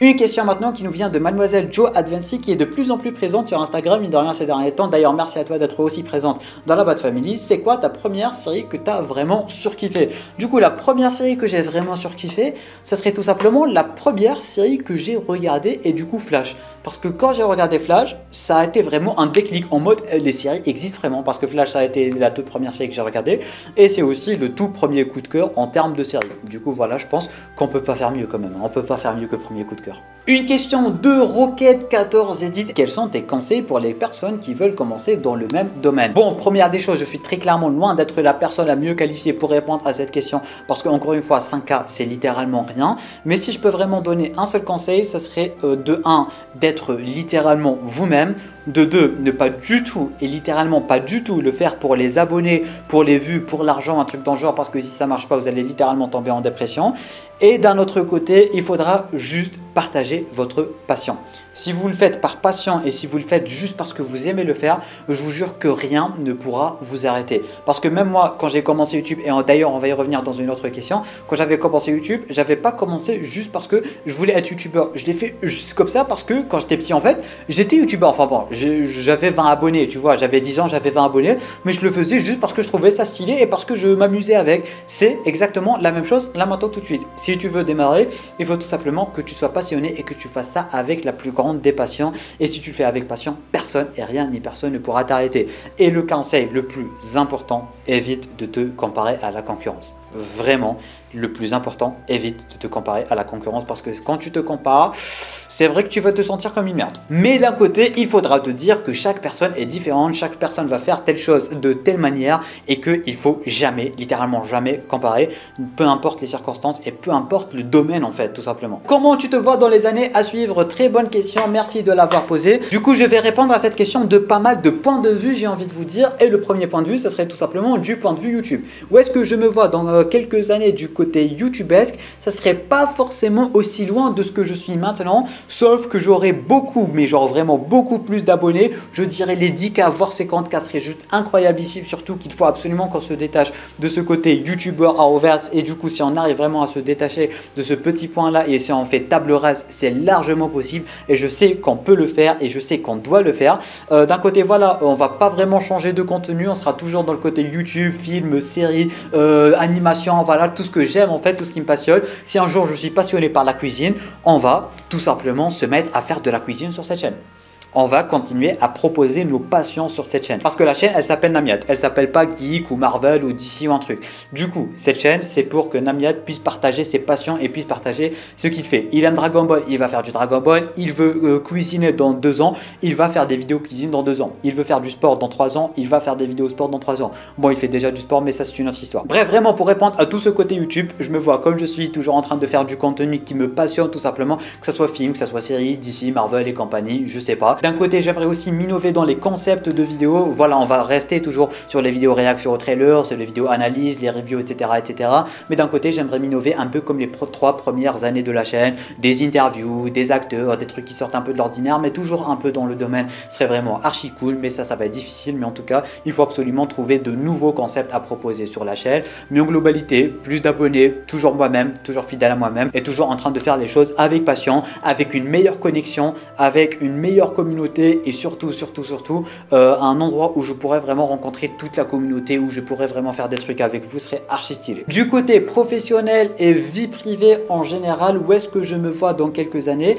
Une question maintenant qui nous vient de Mademoiselle Jo Advancy qui est de plus en plus présente sur Instagram, mine de rien ces derniers temps. D'ailleurs, merci à toi d'être aussi présente dans la Bat Family. C'est quoi ta première série que tu as vraiment surkiffé? Du coup, la première série que j'ai vraiment surkiffé, ça serait tout simplement la première série que j'ai regardée et du coup Flash. Parce que quand j'ai regardé Flash, ça a été vraiment un déclic en mode les séries existent vraiment. Parce que Flash, ça a été la toute première série que j'ai regardée et c'est aussi le tout premier coup de cœur en termes de série. Du coup, voilà, je pense qu'on peut pas faire mieux quand même. On peut pas faire mieux que le premier coup de cœur. Une question de Rocket14 Edit. Quels sont tes conseils pour les personnes qui veulent commencer dans le même domaine? Bon, première des choses, je suis très clairement loin d'être la personne la mieux qualifiée pour répondre à cette question parce que encore une fois, 5K, c'est littéralement rien. Mais si je peux vraiment donner un seul conseil, ça serait de 1, d'être littéralement vous-même. De 2, ne pas du tout et littéralement pas du tout le faire pour les abonnés, pour les vues, pour l'argent, un truc dans le genre parce que si ça marche pas, vous allez littéralement tomber en dépression. Et d'un autre côté, il faudra juste partager votre passion. Si vous le faites par passion et si vous le faites juste parce que vous aimez le faire, je vous jure que rien ne pourra vous arrêter. Parce que même moi, quand j'ai commencé YouTube, et d'ailleurs on va y revenir dans une autre question, quand j'avais commencé YouTube, j'avais pas commencé juste parce que je voulais être YouTubeur. Je l'ai fait juste comme ça parce que quand j'étais petit en fait, j'étais YouTubeur. Enfin bon, j'avais 20 abonnés, tu vois, j'avais 10 ans, j'avais 20 abonnés, mais je le faisais juste parce que je trouvais ça stylé et parce que je m'amusais avec. C'est exactement la même chose là maintenant tout de suite. Si tu veux démarrer, il faut tout simplement que tu sois passionné et que tu fasses ça avec la plus grande des passions. Et si tu le fais avec passion, personne et rien ni personne ne pourra t'arrêter. Et le conseil le plus important, évite de te comparer à la concurrence. Vraiment, le plus important, évite de te comparer à la concurrence parce que quand tu te compares, c'est vrai que tu vas te sentir comme une merde. Mais d'un côté, il faudra te dire que chaque personne est différente, chaque personne va faire telle chose de telle manière et qu'il faut jamais, littéralement jamais comparer, peu importe les circonstances et peu importe le domaine en fait, tout simplement. Comment tu te vois dans les années à suivre? Très bonne question, merci de l'avoir posée. Du coup, je vais répondre à cette question de pas mal de points de vue, j'ai envie de vous dire. Et le premier point de vue, ça serait tout simplement du point de vue YouTube. Où est-ce que je me vois dans quelques années du côté YouTubesque? Ça serait pas forcément aussi loin de ce que je suis maintenant, sauf que j'aurais beaucoup, mais genre vraiment beaucoup plus d'abonnés. Je dirais les 10K voire 50K serait juste incroyabilissime, surtout qu'il faut absolument qu'on se détache de ce côté YouTubeur à reverse. Et du coup, si on arrive vraiment à se détacher de ce petit point là et si on fait table rase, c'est largement possible et je sais qu'on peut le faire et je sais qu'on doit le faire. D'un côté, voilà, on va pas vraiment changer de contenu, on sera toujours dans le côté YouTube, film, série, animation, voilà, tout ce que j'aime en fait, tout ce qui me passionne. Si un jour je suis passionné par la cuisine, on va tout simplement se mettre à faire de la cuisine sur cette chaîne. On va continuer à proposer nos passions sur cette chaîne. Parce que la chaîne, elle s'appelle Namiat. Elle s'appelle pas Geek ou Marvel ou DC ou un truc. Du coup, cette chaîne, c'est pour que Namiat puisse partager ses passions et puisse partager ce qu'il fait. Il aime Dragon Ball, il va faire du Dragon Ball. Il veut cuisiner dans 2 ans, il va faire des vidéos cuisine dans 2 ans. Il veut faire du sport dans 3 ans, il va faire des vidéos sport dans 3 ans. Bon, il fait déjà du sport, mais ça, c'est une autre histoire. Bref, vraiment, pour répondre à tout ce côté YouTube, je me vois comme je suis, toujours en train de faire du contenu qui me passionne tout simplement, que ce soit film, que ce soit série, DC, Marvel et compagnie, je sais pas. D'un côté, j'aimerais aussi m'innover dans les concepts de vidéos. Voilà, on va rester toujours sur les vidéos réactions aux trailers, sur les vidéos analyses, les reviews, etc. etc. Mais d'un côté, j'aimerais m'innover un peu comme les 3 premières années de la chaîne, des interviews, des acteurs, des trucs qui sortent un peu de l'ordinaire, mais toujours un peu dans le domaine. Ce serait vraiment archi cool, mais ça va être difficile. Mais en tout cas, il faut absolument trouver de nouveaux concepts à proposer sur la chaîne. Mais en globalité, plus d'abonnés, toujours moi-même, toujours fidèle à moi-même et toujours en train de faire les choses avec passion, avec une meilleure connexion, avec une meilleure communication communauté et surtout un endroit où je pourrais vraiment rencontrer toute la communauté, où je pourrais vraiment faire des trucs avec vous, serait archi stylé. Du côté professionnel et vie privée en général, où est-ce que je me vois dans quelques années?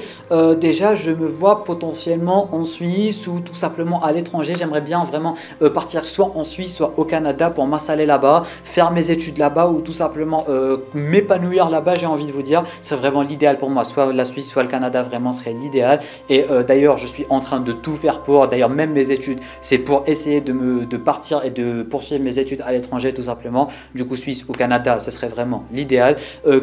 Déjà, je me vois potentiellement en Suisse ou tout simplement à l'étranger. J'aimerais bien vraiment partir soit en Suisse, soit au Canada pour m'installer là-bas, faire mes études là-bas ou tout simplement m'épanouir là-bas, j'ai envie de vous dire. C'est vraiment l'idéal pour moi. Soit la Suisse, soit le Canada, vraiment serait l'idéal. Et d'ailleurs, je suis en train de tout faire pour, d'ailleurs même mes études, c'est pour essayer de partir et de poursuivre mes études à l'étranger tout simplement. Du coup, Suisse ou Canada, ce serait vraiment l'idéal.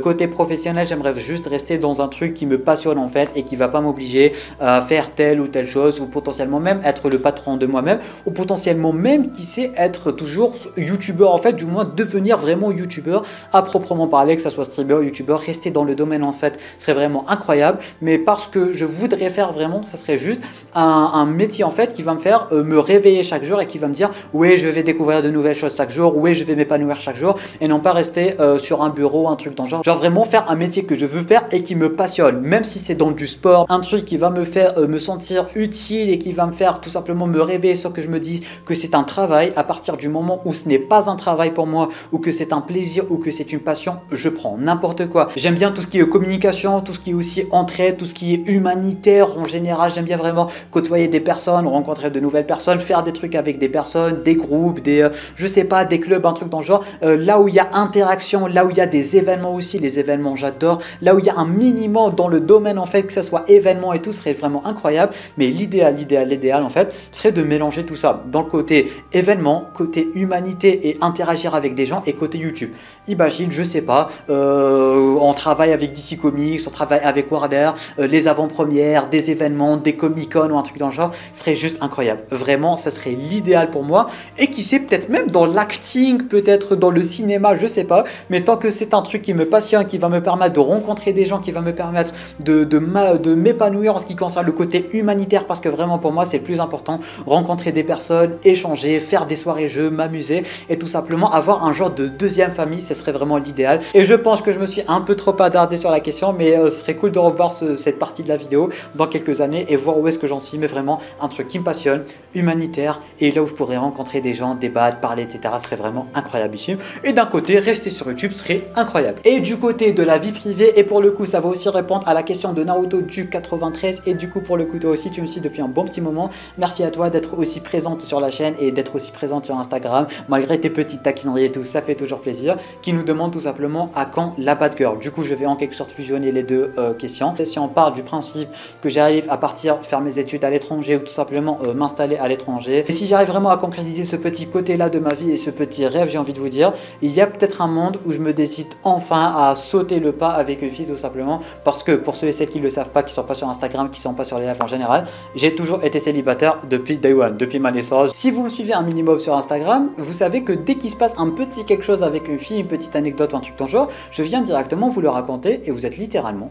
Côté professionnel, j'aimerais juste rester dans un truc qui me passionne en fait et qui va pas m'obliger à faire telle ou telle chose, ou potentiellement même être le patron de moi-même, ou potentiellement même, qui sait, être toujours youtubeur en fait, du moins devenir vraiment youtubeur à proprement parler, que ça soit streamer, youtubeur, rester dans le domaine en fait serait vraiment incroyable. Mais parce que je voudrais faire vraiment, ça serait juste un métier en fait qui va me faire me réveiller chaque jour et qui va me dire oui, je vais découvrir de nouvelles choses chaque jour, oui, je vais m'épanouir chaque jour, et non pas rester sur un bureau, un truc dans le genre vraiment faire un métier que je veux faire et qui me passionne, même si c'est dans du sport, un truc qui va me faire me sentir utile et qui va me faire tout simplement me réveiller sans que je me dise que c'est un travail. À partir du moment où ce n'est pas un travail pour moi, ou que c'est un plaisir, ou que c'est une passion, je prends n'importe quoi. J'aime bien tout ce qui est communication, tout ce qui est aussi entraide, tout ce qui est humanitaire en général. J'aime bien vraiment côtoyer des personnes, rencontrer de nouvelles personnes, faire des trucs avec des personnes, des groupes, des je sais pas, des clubs, un truc dans le genre, là où il y a interaction, là où il y a des événements aussi. Les événements, j'adore. Là où il y a un minimum dans le domaine en fait, que ce soit événement et tout, serait vraiment incroyable. Mais l'idéal en fait serait de mélanger tout ça dans le côté événement, côté humanité et interagir avec des gens, et côté YouTube. Imagine, je sais pas, on travaille avec DC Comics, on travaille avec Warner, les avant-premières, des événements, des Comic-Con ou un truc dans le genre, ce serait juste incroyable. Vraiment, ça serait l'idéal pour moi. Et qui sait, peut-être même dans l'acting, peut-être dans le cinéma, je sais pas. Mais tant que c'est un truc qui me passionne, qui va me permettre de rencontrer des gens, qui va me permettre de m'épanouir en ce qui concerne le côté humanitaire, parce que vraiment pour moi c'est le plus important, rencontrer des personnes, échanger, faire des soirées jeux, m'amuser et tout simplement avoir un genre de deuxième famille, ce serait vraiment l'idéal. Et je pense que je me suis un peu trop attardé sur la question, mais ce serait cool de revoir cette partie de la vidéo dans quelques années et voir où est-ce que j'en suis. Mais vraiment un truc qui me passionne, humanitaire, et là où je pourrais rencontrer des gens, débattre, parler, etc. serait vraiment incroyable ici. Et d'un côté, rester sur YouTube serait incroyable. Et du côté de la vie privée, et pour le coup ça va aussi répondre à la question de Naruto du 93, et du coup pour le coup toi aussi tu me suis depuis un bon petit moment. Merci à toi d'être aussi présente sur la chaîne et d'être aussi présente sur Instagram malgré tes petites taquineries et tout, ça fait toujours plaisir. Qui nous demande tout simplement à quand la Bad Girl. Du coup je vais en quelque sorte fusionner les deux questions. Et si on part du principe que j'arrive à partir faire mes études à l'étranger, ou tout simplement m'installer à l'étranger, et si j'arrive vraiment à concrétiser ce petit côté là de ma vie et ce petit rêve, j'ai envie de vous dire, il y a peut-être un monde où je me décide enfin à sauter le pas avec une fille, tout simplement parce que pour ceux et celles qui ne le savent pas, qui sont pas sur Instagram, qui sont pas sur les lives en général, j'ai toujours été célibataire depuis day one, depuis ma naissance. Si vous me suivez un minimum sur Instagram, vous savez que dès qu'il se passe un petit quelque chose avec une fille, une petite anecdote ou un truc dans le genre, je viens directement vous le raconter, et vous êtes littéralement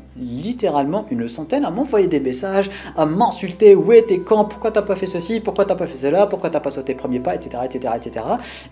une centaine à m'envoyer des messages, à m'insulter, ouais t'es quand, pourquoi t'as pas fait ceci, pourquoi t'as pas fait cela, pourquoi t'as pas sauté le premier pas, etc., etc., etc.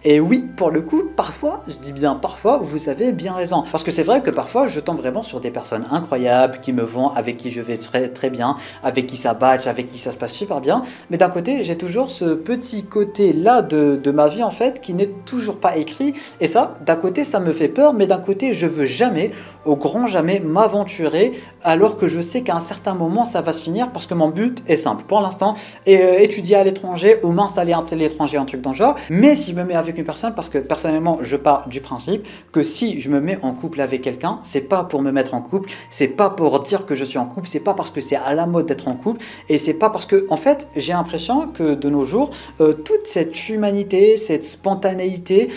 Et oui, pour le coup, parfois, je dis bien parfois, vous avez bien raison, parce que c'est vrai que parfois je tombe vraiment sur des personnes incroyables qui me vont, avec qui je vais très très bien, avec qui ça batch, avec qui ça se passe super bien, mais d'un côté j'ai toujours ce petit côté là de ma vie en fait qui n'est toujours pas écrit, et ça d'un côté ça me fait peur, mais d'un côté je veux jamais, au grand jamais, m'aventurer alors que je sais qu'à un certain moment ça va se finir, parce que mon but est simple pour l'instant, étudier à l'étranger ou m'installer à l'étranger, un truc dans le genre. Mais si je me mets avec une personne, parce que personnellement je pars du principe que si je me mets en couple avec quelqu'un, c'est pas pour me mettre en couple, c'est pas pour dire que je suis en couple, c'est pas parce que c'est à la mode d'être en couple, et c'est pas parce que en fait j'ai l'impression que de nos jours toute cette humanité, cette spontanéité,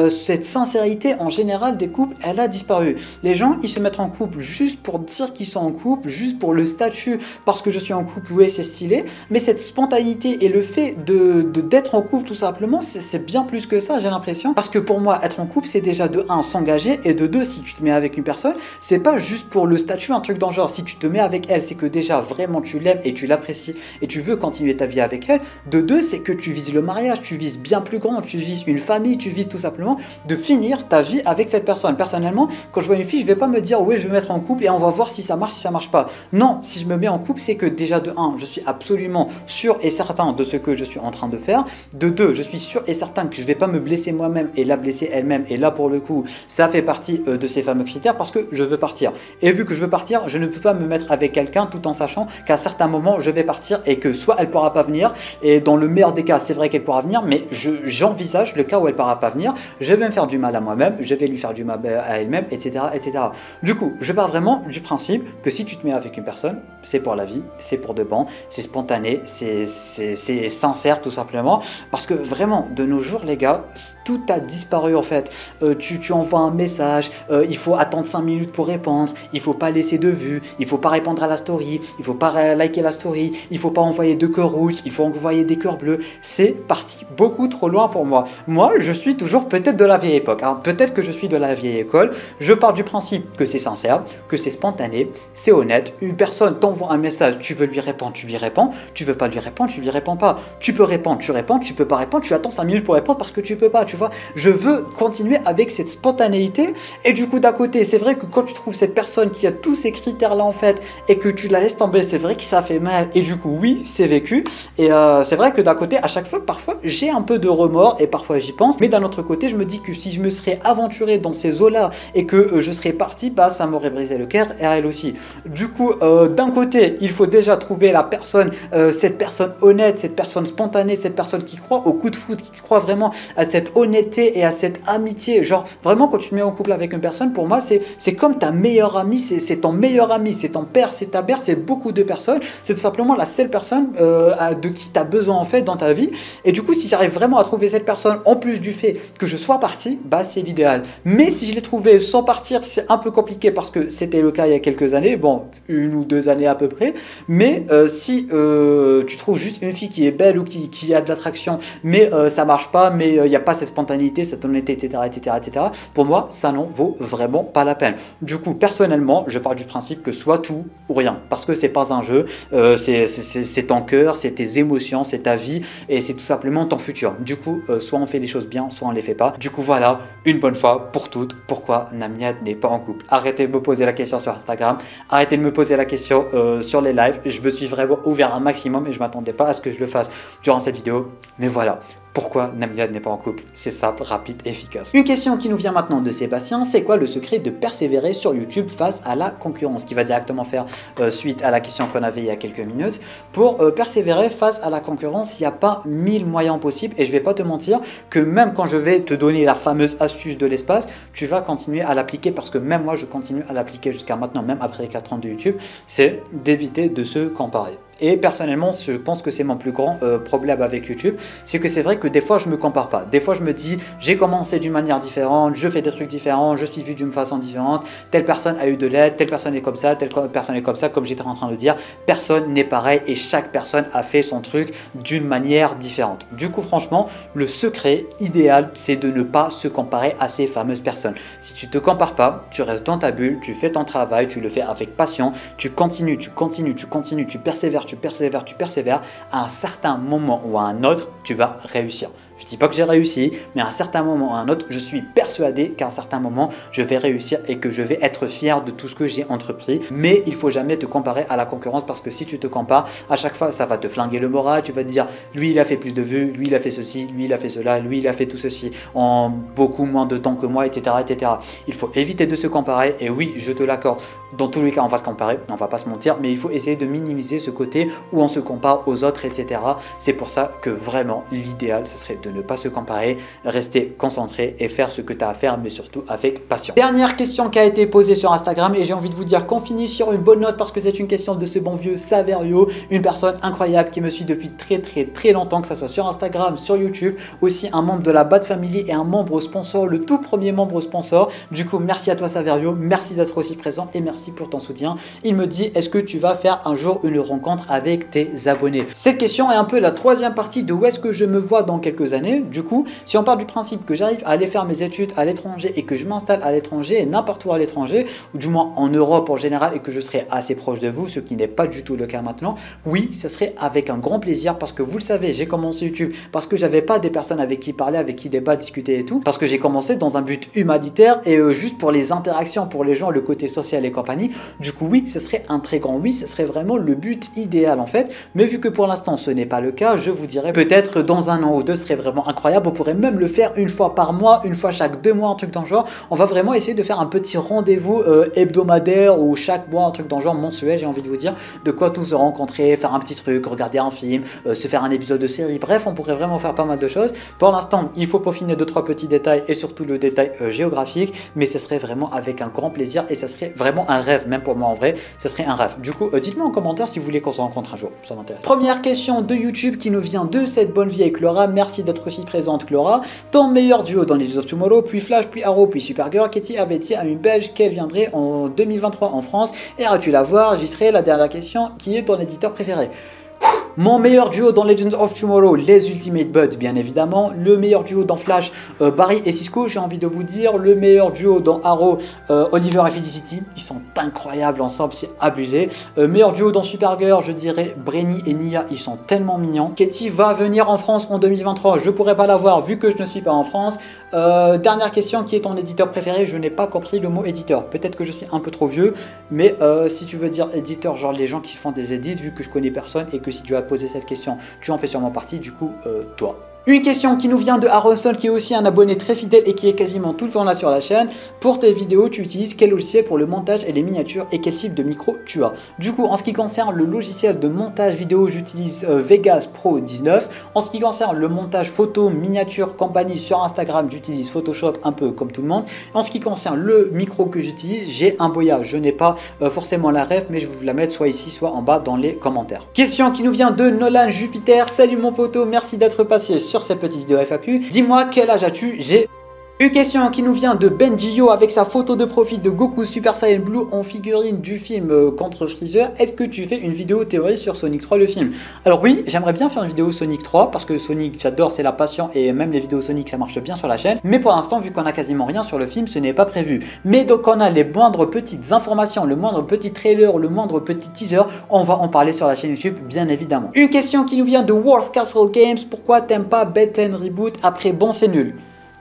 cette sincérité en général des couples, elle a disparu. Les gens ils se mettent en couple juste pour dire qu'ils sont en couple, juste pour le statut, parce que je suis en couple, ouais c'est stylé, mais cette spontanéité et le fait d'être en couple tout simplement, c'est bien plus que ça, j'ai l'impression, parce que pour moi être en couple c'est déjà de 1 s'engager, et de 2 si tu te mets avec une personne, c'est pas juste pour le statut, un truc dans le genre. Si tu te mets avec elle, c'est que déjà vraiment tu l'aimes et tu l'apprécies et tu veux continuer ta vie avec elle. De 2, c'est que tu vises le mariage, tu vises bien plus grand, tu vises une famille, tu vises tout simplement de finir ta vie avec cette personne. Personnellement, quand je vois une fille, je vais pas me dire oui je vais me mettre en couple et on va voir si ça marche, si ça marche pas. Non, si je me mets en couple, c'est que déjà de 1, je suis suis absolument sûr et certain de ce que je suis en train de faire. De deux, je suis sûr et certain que je ne vais pas me blesser moi-même et la blesser elle-même. Et là, pour le coup, ça fait partie de ces fameux critères parce que je veux partir. Et vu que je veux partir, je ne peux pas me mettre avec quelqu'un tout en sachant qu'à certains moments, je vais partir et que soit elle ne pourra pas venir. Et dans le meilleur des cas, c'est vrai qu'elle pourra venir, mais j'envisage le cas où elle ne pourra pas venir. Je vais me faire du mal à moi-même, je vais lui faire du mal à elle-même, etc., etc. Du coup, je pars vraiment du principe que si tu te mets avec une personne, c'est pour la vie, c'est pour de bon, c'est spontané, c'est sincère tout simplement. Parce que vraiment, de nos jours, les gars, tout a disparu en fait. Tu envoies un message, il faut attendre 5 minutes pour répondre, il faut pas laisser de vue, il faut pas répondre à la story, il faut pas liker la story, il faut pas envoyer de cœurs rouges, il faut envoyer des cœurs bleus. C'est parti beaucoup trop loin pour moi. Moi, je suis toujours peut-être de la vieille époque, hein. Peut-être que je suis de la vieille école. Je pars du principe que c'est sincère, que c'est spontané, c'est honnête. Une personne t'envoie un message, tu veux lui répondre, tu lui réponds. Tu veux pas lui répondre, tu lui réponds pas. Tu peux répondre, tu réponds. Tu peux pas répondre, tu attends 5 minutes pour répondre parce que tu peux pas, tu vois. Je veux continuer avec cette spontanéité. Et du coup, d'un côté, c'est vrai que quand tu trouves cette personne qui a tous ces critères-là en fait et que tu la laisses tomber, c'est vrai que ça fait mal. Et du coup, oui, c'est vécu. Et c'est vrai que d'un côté, à chaque fois, parfois, j'ai un peu de remords et parfois j'y pense. Mais d'un autre côté, je me dis que si je me serais aventuré dans ces eaux-là et que je serais parti, bah ça m'aurait brisé le cœur et à elle aussi. Du coup, d'un côté, il faut déjà trouver la personne, cette personne honnête, cette personne spontanée, cette personne qui croit au coup de foot, qui croit vraiment à cette honnêteté et à cette amitié. Genre, vraiment, quand tu te mets en couple avec une personne, pour moi, c'est comme ta meilleure amie, c'est ton meilleur ami, c'est ton père, c'est ta mère, c'est beaucoup de personnes. C'est tout simplement la seule personne de qui tu as besoin en fait dans ta vie. Et du coup, si j'arrive vraiment à trouver cette personne, en plus du fait que je sois parti, bah c'est l'idéal. Mais si je l'ai trouvé sans partir, c'est un peu compliqué parce que c'était le cas il y a quelques années, bon, 1 ou 2 années à peu près. Mais si tu trouves juste une fille qui est belle ou qui a de l'attraction, mais ça marche pas, mais il n'y a pas cette spontanéité, cette honnêteté, etc., etc., etc., pour moi, ça n'en vaut vraiment pas la peine. Du coup, personnellement, je pars du principe que soit tout ou rien, parce que c'est pas un jeu, c'est ton cœur, c'est tes émotions, c'est ta vie, et c'est tout simplement ton futur. Du coup, soit on fait les choses bien, soit on les fait pas. Du coup, voilà, une bonne fois pour toutes, pourquoi Namiad n'est pas en couple. Arrêtez de me poser la question sur Instagram, arrêtez de me poser la question sur les lives. Je me suis vraiment ouvert un maximum et je m'attendais pas à ce que je le fasse durant cette vidéo. Mais voilà, pourquoi Namiad n'est pas en couple? C'est simple, rapide, efficace. Une question qui nous vient maintenant de Sébastien, c'est quoi le secret de persévérer sur YouTube face à la concurrence? Qui va directement faire suite à la question qu'on avait il y a quelques minutes. Pour persévérer face à la concurrence, il n'y a pas 1000 moyens possibles et je vais pas te mentir que même quand je vais te donner la fameuse astuce de l'espace, tu vas continuer à l'appliquer parce que même moi je continue à l'appliquer jusqu'à maintenant, même après 4 ans de YouTube, c'est d'éviter de se comparer. Et personnellement, je pense que c'est mon plus grand problème avec YouTube, c'est que c'est vrai que des fois je me compare pas. Des fois je me dis, j'ai commencé d'une manière différente, je fais des trucs différents, je suis vu d'une façon différente, telle personne a eu de l'aide, telle personne est comme ça, telle personne est comme ça, comme j'étais en train de dire, personne n'est pareil et chaque personne a fait son truc d'une manière différente. Du coup, franchement, le secret idéal, c'est de ne pas se comparer à ces fameuses personnes. Si tu te compares pas, tu restes dans ta bulle, tu fais ton travail, tu le fais avec passion, tu continues, tu persévères, tu persévères, à un certain moment ou à un autre, tu vas réussir. Je ne dis pas que j'ai réussi, mais à un certain moment ou à un autre, je suis persuadé qu'à un certain moment, je vais réussir et que je vais être fier de tout ce que j'ai entrepris. Mais il ne faut jamais te comparer à la concurrence parce que si tu te compares, à chaque fois, ça va te flinguer le moral. Tu vas te dire, lui, il a fait plus de vues, lui, il a fait ceci, lui, il a fait cela, lui, il a fait tout ceci en beaucoup moins de temps que moi, etc., etc. Il faut éviter de se comparer et oui, je te l'accorde. Dans tous les cas, on va se comparer, on ne va pas se mentir, mais il faut essayer de minimiser ce côté où on se compare aux autres, etc. C'est pour ça que vraiment, l'idéal, ce serait de ne pas se comparer, rester concentré et faire ce que tu as à faire, mais surtout avec passion. Dernière question qui a été posée sur Instagram et j'ai envie de vous dire qu'on finit sur une bonne note parce que c'est une question de ce bon vieux Saverio, une personne incroyable qui me suit depuis très longtemps, que ce soit sur Instagram, sur YouTube, aussi un membre de la Bad Family et un membre sponsor, le tout premier membre sponsor. Du coup, merci à toi Saverio, merci d'être aussi présent et merci pour ton soutien. Il me dit, est-ce que tu vas faire un jour une rencontre avec tes abonnés? Cette question est un peu la troisième partie de où est-ce que je me vois dans quelques quelques années. Du coup, si on part du principe que j'arrive à aller faire mes études à l'étranger et que je m'installe à l'étranger et n'importe où à l'étranger, ou du moins en Europe en général, et que je serai assez proche de vous, ce qui n'est pas du tout le cas maintenant, oui, ce serait avec un grand plaisir parce que vous le savez, j'ai commencé YouTube parce que j'avais pas des personnes avec qui parler, avec qui débattre, discuter et tout, parce que j'ai commencé dans un but humanitaire et juste pour les interactions, pour les gens, le côté social et compagnie. Du coup, oui, ce serait un très grand oui, ce serait vraiment le but idéal en fait, mais vu que pour l'instant ce n'est pas le cas, je vous dirais peut-être dans un an ou deux, ce serait vraiment incroyable. On pourrait même le faire une fois par mois, une fois chaque 2 mois, un truc dans le genre. On va vraiment essayer de faire un petit rendez-vous hebdomadaire ou chaque mois, un truc dans le genre mensuel, j'ai envie de vous dire, de quoi tous se rencontrer, faire un petit truc, regarder un film, se faire un épisode de série, bref, on pourrait vraiment faire pas mal de choses. Pour l'instant, il faut peaufiner 2-3 petits détails et surtout le détail géographique, mais ce serait vraiment avec un grand plaisir et ça serait vraiment un rêve, même pour moi en vrai, ce serait un rêve. Du coup, dites-moi en commentaire si vous voulez qu'on se rencontre un jour, ça m'intéresse. Première question de YouTube qui nous vient de cette bonne vie avec Laura. Merci d'être aussi présente, Laura. Ton meilleur duo dans Legends of Tomorrow, puis Flash, puis Arrow, puis Supergirl, Katie avait-il à une belge qu'elle viendrait en 2023 en France? Iras-tu la voir? J'y serai. La dernière question, qui est ton éditeur préféré? Mon meilleur duo dans Legends of Tomorrow, les Ultimate Buds, bien évidemment. Le meilleur duo dans Flash, Barry et Cisco, j'ai envie de vous dire. Le meilleur duo dans Arrow, Oliver et Felicity. Ils sont incroyables ensemble, c'est abusé. Meilleur duo dans Supergirl, je dirais Brainy et Nia, ils sont tellement mignons. Katie va venir en France en 2023. Je pourrais pas la voir vu que je ne suis pas en France. Dernière question, qui est ton éditeur préféré? Je n'ai pas compris le mot éditeur. Peut-être que je suis un peu trop vieux, mais si tu veux dire éditeur, genre les gens qui font des edits, vu que je connais personne et que si tu as posé cette question, tu en fais sûrement partie, du coup, toi. Une question qui nous vient de Aronson, qui est aussi un abonné très fidèle et qui est quasiment tout le temps là sur la chaîne. Pour tes vidéos, tu utilises quel logiciel pour le montage et les miniatures et quel type de micro tu as? Du coup, en ce qui concerne le logiciel de montage vidéo, j'utilise Vegas Pro 19. En ce qui concerne le montage photo, miniature, compagnie sur Instagram, j'utilise Photoshop un peu comme tout le monde. En ce qui concerne le micro que j'utilise, j'ai un Boya. Je n'ai pas forcément la ref, mais je vais vous la mettre soit ici, soit en bas dans les commentaires. Question qui nous vient de Nolan Jupiter. Salut mon poteau, merci d'être passé sur cette petite vidéo FAQ. Dis-moi quel âge as-tu? J'ai une question qui nous vient de Benjio avec sa photo de profil de Goku Super Saiyan Blue en figurine du film contre Freezer. Est-ce que tu fais une vidéo théorie sur Sonic 3 le film? Alors oui, j'aimerais bien faire une vidéo Sonic 3 parce que Sonic, j'adore, c'est la passion et même les vidéos Sonic ça marche bien sur la chaîne. Mais pour l'instant, vu qu'on a quasiment rien sur le film, ce n'est pas prévu. Mais donc on a les moindres petites informations, le moindre petit trailer, le moindre petit teaser, on va en parler sur la chaîne YouTube bien évidemment. Une question qui nous vient de World Castle Games. Pourquoi t'aimes pas Bet and Reboot après Bon c'est nul?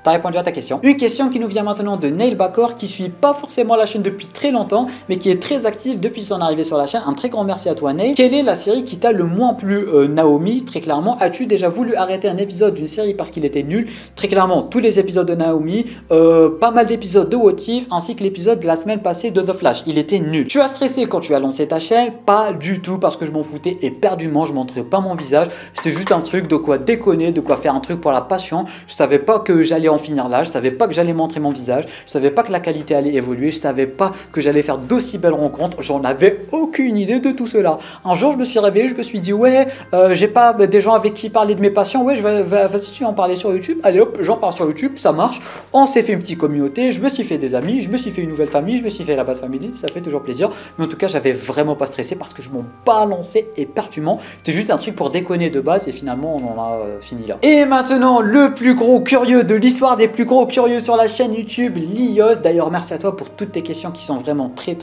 T'as répondu à ta question. Une question qui nous vient maintenant de Neil Bacor, qui suit pas forcément la chaîne depuis très longtemps, mais qui est très actif depuis son arrivée sur la chaîne. Un très grand merci à toi Neil. Quelle est la série qui t'a le moins plu? Naomi, très clairement. As-tu déjà voulu arrêter un épisode d'une série parce qu'il était nul? Très clairement, tous les épisodes de Naomi, pas mal d'épisodes de What If, ainsi que l'épisode de la semaine passée de The Flash. Il était nul. Tu as stressé quand tu as lancé ta chaîne? Pas du tout, parce que je m'en foutais éperdument, je montrais pas mon visage. C'était juste un truc de quoi déconner, de quoi faire un truc pour la passion. Je savais pas que j'allais en finir là, je savais pas que j'allais montrer mon visage, je savais pas que la qualité allait évoluer, je savais pas que j'allais faire d'aussi belles rencontres, j'en avais aucune idée de tout cela. Un jour je me suis réveillé, je me suis dit ouais, j'ai pas des gens avec qui parler de mes passions, ouais vas-y tu en parler sur YouTube, allez hop j'en parle sur YouTube, ça marche, on s'est fait une petite communauté, je me suis fait des amis, je me suis fait une nouvelle famille, je me suis fait la Bad Family, ça fait toujours plaisir, mais en tout cas j'avais vraiment pas stressé parce que je m'en balançais éperdument, c'était juste un truc pour déconner de base et finalement on en a fini là. Et maintenant le plus gros curieux de l'histoire des plus gros curieux sur la chaîne YouTube, Lios. D'ailleurs merci à toi pour toutes tes questions qui sont vraiment très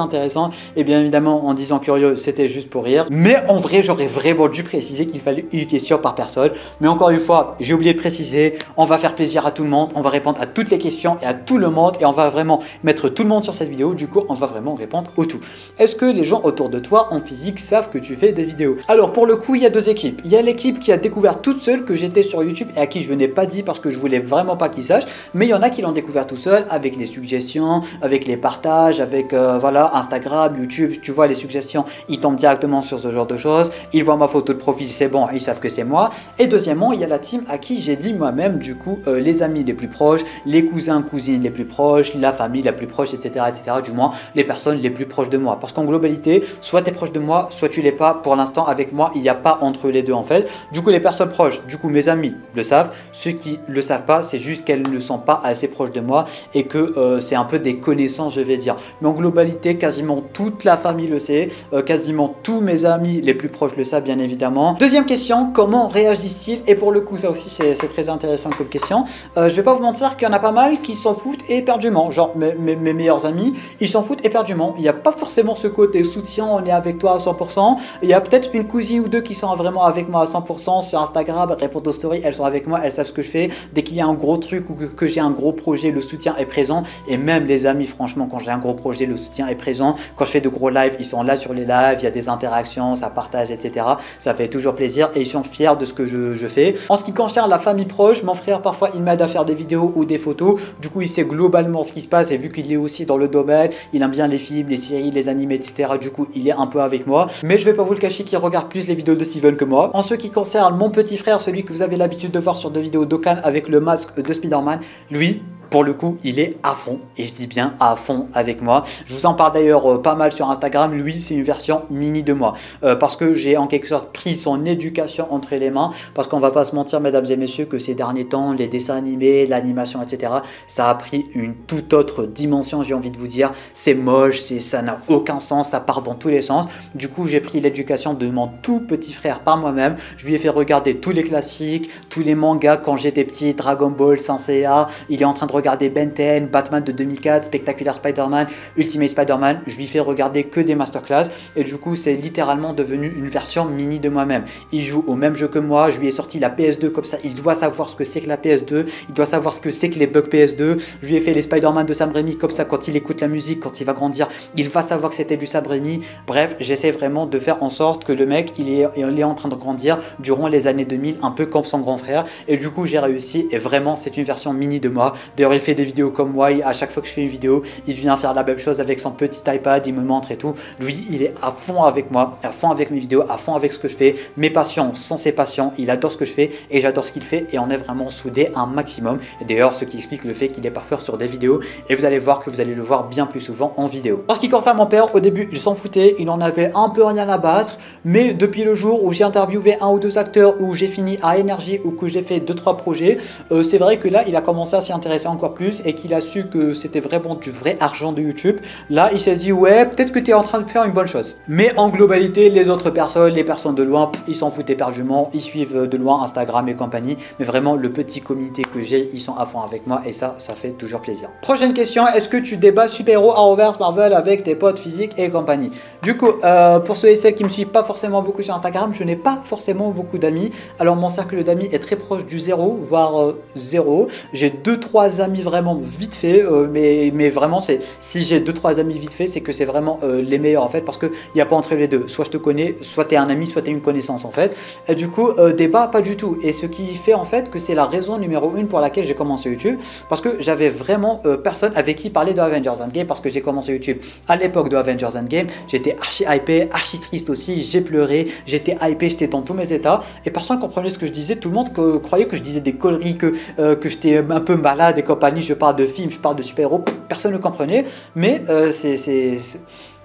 intéressantes, et bien évidemment en disant curieux c'était juste pour rire, mais en vrai j'aurais vraiment dû préciser qu'il fallait une question par personne, mais encore une fois j'ai oublié de préciser, on va faire plaisir à tout le monde, on va répondre à toutes les questions et à tout le monde, et on va vraiment mettre tout le monde sur cette vidéo, du coup on va vraiment répondre au tout. Est-ce que les gens autour de toi en physique savent que tu fais des vidéos? Alors pour le coup il y a deux équipes, il y a l'équipe qui a découvert toute seule que j'étais sur YouTube et à qui je n'ai pas dit parce que je voulais vraiment pas qu'ils sachent, mais il y en a qui l'ont découvert tout seul avec les suggestions, avec les partages, avec voilà Instagram, YouTube, tu vois les suggestions, ils tombent directement sur ce genre de choses, ils voient ma photo de profil, c'est bon, ils savent que c'est moi. Et deuxièmement, il y a la team à qui j'ai dit moi-même, du coup, les amis les plus proches, les cousins, cousines les plus proches, la famille la plus proche, etc., du moins les personnes les plus proches de moi. Parce qu'en globalité, soit tu es proche de moi, soit tu l'es pas. Pour l'instant, avec moi, il n'y a pas entre les deux en fait. Du coup, les personnes proches, du coup, mes amis le savent. Ceux qui le savent pas, c'est juste qu'elles ne sont pas assez proches de moi et que c'est un peu des connaissances, je vais dire. Mais en globalité, quasiment toute la famille le sait, quasiment tous mes amis les plus proches le savent bien évidemment. Deuxième question, comment réagissent-ils? Et pour le coup, ça aussi c'est très intéressant comme question. Je vais pas vous mentir qu'il y en a pas mal qui s'en foutent éperdument. Genre mes meilleurs amis, ils s'en foutent éperdument. Il n'y a pas forcément ce côté soutien, on est avec toi à 100%. Il y a peut-être une cousine ou deux qui sont vraiment avec moi à 100% sur Instagram, répondent aux stories, elles sont avec moi, elles savent ce que je fais. Dès qu'il y a un gros truc ou que j'ai un gros projet, le soutien est présent. Et même les amis, franchement, quand j'ai un gros projet, le soutien est présent. Quand je fais de gros lives, ils sont là sur les lives, il y a des interactions, ça partage, etc. Ça fait toujours plaisir et ils sont fiers de ce que je fais. En ce qui concerne la famille proche, mon frère parfois il m'aide à faire des vidéos ou des photos. Du coup, il sait globalement ce qui se passe et vu qu'il est aussi dans le domaine, il aime bien les films, les séries, les animés, etc. Du coup, il est un peu avec moi. Mais je vais pas vous le cacher qu'il regarde plus les vidéos de Steven que moi. En ce qui concerne mon petit frère, celui que vous avez l'habitude de voir sur des vidéos d'Okan avec le masque de Spider-Man, lui, pour le coup, il est à fond, et je dis bien à fond avec moi. Je vous en parle d'ailleurs pas mal sur Instagram. Lui, c'est une version mini de moi, parce que j'ai en quelque sorte pris son éducation entre les mains, parce qu'on va pas se mentir, mesdames et messieurs, que ces derniers temps, les dessins animés, l'animation, etc., ça a pris une toute autre dimension, j'ai envie de vous dire. C'est moche, ça n'a aucun sens, ça part dans tous les sens. Du coup, j'ai pris l'éducation de mon tout petit frère par moi-même. Je lui ai fait regarder tous les classiques, tous les mangas quand j'étais petit, Dragon Ball, Saint Seiya. Il est en train de regarder Ben 10, Batman de 2004, Spectacular Spider-Man, Ultimate Spider-Man. Je lui fais regarder que des masterclass et du coup c'est littéralement devenu une version mini de moi-même. Il joue au même jeu que moi, je lui ai sorti la PS2 comme ça, il doit savoir ce que c'est que la PS2, il doit savoir ce que c'est que les bugs PS2. Je lui ai fait les Spider-Man de Sam Raimi comme ça, quand il écoute la musique, quand il va grandir, il va savoir que c'était du Sam Raimi. Bref, j'essaie vraiment de faire en sorte que le mec il est en train de grandir durant les années 2000, un peu comme son grand frère, et du coup j'ai réussi et vraiment c'est une version mini de moi. D'ailleurs il fait des vidéos comme moi, à chaque fois que je fais une vidéo il vient faire la même chose avec son petit iPad, il me montre et tout. Lui il est à fond avec moi, à fond avec mes vidéos, à fond avec ce que je fais, mes passions sont ses passions, il adore ce que je fais et j'adore ce qu'il fait et on est vraiment soudés un maximum. Et d'ailleurs ce qui explique le fait qu'il est parfois sur des vidéos et vous allez voir que vous allez le voir bien plus souvent en vidéo. En ce qui concerne mon père, au début il s'en foutait, il en avait un peu rien à battre, mais depuis le jour où j'ai interviewé un ou deux acteurs, où j'ai fini à Énergie ou que j'ai fait 2-3 projets, c'est vrai que là il a commencé à s'y intéresser encore plus et qu'il a su que c'était vraiment du vrai argent de YouTube. Là il s'est dit ouais peut-être que tu es en train de faire une bonne chose. Mais en globalité les autres personnes, les personnes de loin, ils s'en foutent éperdument, ils suivent de loin Instagram et compagnie, mais vraiment le petit communauté que j'ai, ils sont à fond avec moi et ça fait toujours plaisir. Prochaine question, est-ce que tu débats super-héros à Marvel avec tes potes physiques et compagnie? Du coup pour ceux et celles qui me suivent pas forcément beaucoup sur Instagram, je n'ai pas forcément beaucoup d'amis. Alors mon cercle d'amis est très proche du zéro, voire zéro. J'ai 2-3 amis vraiment vite fait, mais vraiment c'est si j'ai 2-3 amis vite fait, c'est que c'est vraiment les meilleurs en fait, parce que il n'y a pas entre les deux. Soit je te connais, soit tu es un ami, soit tu es une connaissance en fait. Et du coup débat pas du tout. Et ce qui fait en fait que c'est la raison numéro 1 pour laquelle j'ai commencé YouTube, parce que j'avais vraiment personne avec qui parler de Avengers Endgame, parce que j'ai commencé YouTube à l'époque de Avengers Endgame. J'étais archi hypé, archi triste aussi, j'ai pleuré, j'étais hypé, j'étais dans tous mes états et personne ne comprenait ce que je disais. Tout le monde croyait que je disais des conneries, que j'étais un peu malade et compagnie. Je parle de films, je parle de super-héros, personne ne comprenait, mais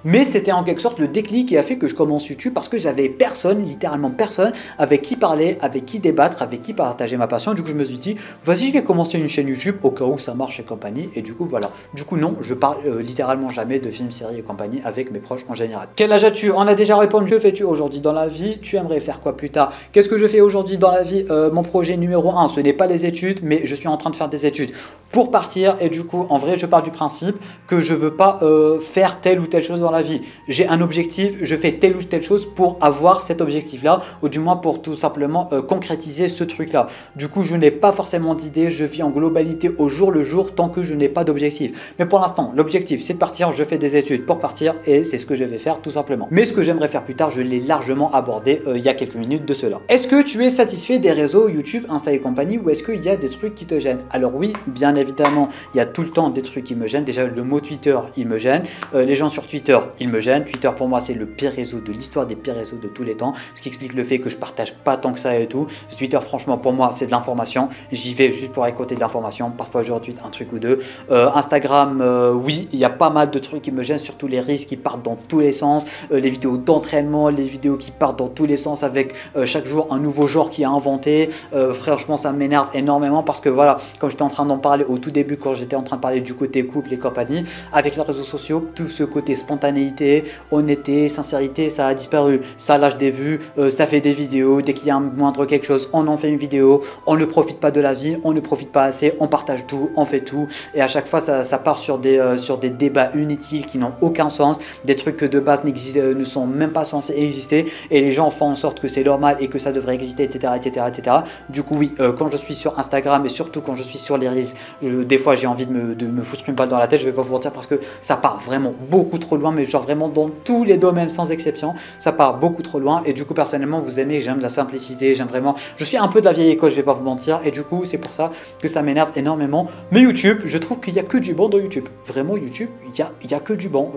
mais c'était en quelque sorte le déclic qui a fait que je commence YouTube, parce que j'avais personne, littéralement personne, avec qui parler, avec qui débattre, avec qui partager ma passion. Du coup, je me suis dit, vas-y, je vais commencer une chaîne YouTube au cas où ça marche et compagnie. Et du coup, voilà. Du coup, non, je parle littéralement jamais de films, séries et compagnie avec mes proches en général. Quel âge as-tu? On a déjà répondu. Que fais-tu aujourd'hui dans la vie? Tu aimerais faire quoi plus tard? Qu'est-ce que je fais aujourd'hui dans la vie? Mon projet numéro 1, ce n'est pas les études, mais je suis en train de faire des études pour partir. Et du coup, en vrai, je pars du principe que je veux pas faire telle ou telle chose dans la vie. J'ai un objectif, je fais telle ou telle chose pour avoir cet objectif là, ou du moins pour tout simplement concrétiser ce truc là. Du coup je n'ai pas forcément d'idée, je vis en globalité au jour le jour tant que je n'ai pas d'objectif. Mais pour l'instant l'objectif c'est de partir, je fais des études pour partir et c'est ce que je vais faire tout simplement. Mais ce que j'aimerais faire plus tard, je l'ai largement abordé il y a quelques minutes de cela. Est-ce que tu es satisfait des réseaux YouTube, Insta et compagnie, ou est-ce qu'il y a des trucs qui te gênent? Alors oui, bien évidemment il y a tout le temps des trucs qui me gênent. Déjà le mot Twitter il me gêne, les gens sur Twitter Twitter, il me gêne. Twitter pour moi c'est le pire réseau de l'histoire des pires réseaux de tous les temps, ce qui explique le fait que je partage pas tant que ça et tout. Twitter franchement pour moi c'est de l'information, j'y vais juste pour récolter de l'information, parfois je retweet un truc ou deux. Instagram, oui, il y a pas mal de trucs qui me gênent, surtout les reels qui partent dans tous les sens, les vidéos d'entraînement, les vidéos qui partent dans tous les sens avec chaque jour un nouveau genre qui est inventé. Franchement ça m'énerve énormément parce que voilà, comme j'étais en train d'en parler au tout début, quand j'étais en train de parler du côté couple et compagnie, avec les réseaux sociaux, tout ce côté spontanéité, honnêteté, sincérité, ça a disparu. Ça lâche des vues, ça fait des vidéos, dès qu'il y a un moindre quelque chose, on en fait une vidéo, on ne profite pas de la vie, on ne profite pas assez, on partage tout, on fait tout, et à chaque fois ça part sur des débats inutiles qui n'ont aucun sens, des trucs que de base ne sont même pas censés exister, et les gens font en sorte que c'est normal et que ça devrait exister, etc. etc., etc. Du coup oui, quand je suis sur Instagram et surtout quand je suis sur les Reels, des fois j'ai envie de me foutre une balle dans la tête, je vais pas vous mentir, parce que ça part vraiment beaucoup trop loin, mais genre vraiment dans tous les domaines sans exception, ça part beaucoup trop loin. Et du coup personnellement vous aimez, j'aime la simplicité, j'aime vraiment, je suis un peu de la vieille école, je vais pas vous mentir, et du coup c'est pour ça que ça m'énerve énormément. Mais YouTube, je trouve qu'il y a que du bon dans YouTube, vraiment YouTube, il y a que du bon.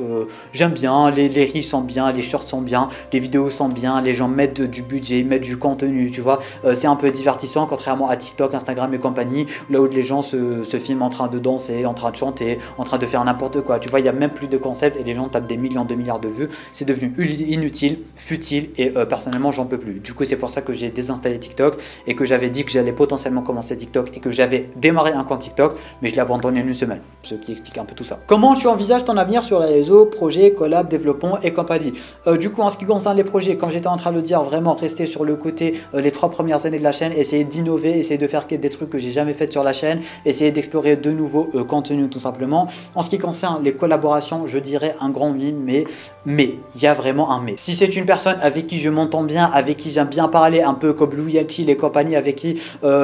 J'aime bien, les reels sont bien, les shorts sont bien, les vidéos sont bien, les gens mettent du budget, mettent du contenu, tu vois, c'est un peu divertissant contrairement à TikTok, Instagram et compagnie, là où les gens se filment en train de danser, en train de chanter, en train de faire n'importe quoi, tu vois, il y a même plus de concept et les gens tapent des millions de milliards de vues, c'est devenu inutile, futile, et personnellement j'en peux plus. Du coup c'est pour ça que j'ai désinstallé TikTok et que j'avais dit que j'allais potentiellement commencer TikTok et que j'avais démarré un compte TikTok, mais je l'ai abandonné en une semaine, ce qui explique un peu tout ça. Comment tu envisages ton avenir sur les réseaux, projets, collab, développement et compagnie? Du coup en ce qui concerne les projets, comme j'étais en train de le dire, vraiment rester sur le côté les 3 premières années de la chaîne, essayer d'innover, essayer de faire des trucs que j'ai jamais fait sur la chaîne, essayer d'explorer de nouveaux contenus tout simplement. En ce qui concerne les collaborations, je dirais un grand oui, mais il y a vraiment un mais. Si c'est une personne avec qui je m'entends bien, avec qui j'aime bien parler, un peu comme Louis Chill et compagnie, avec qui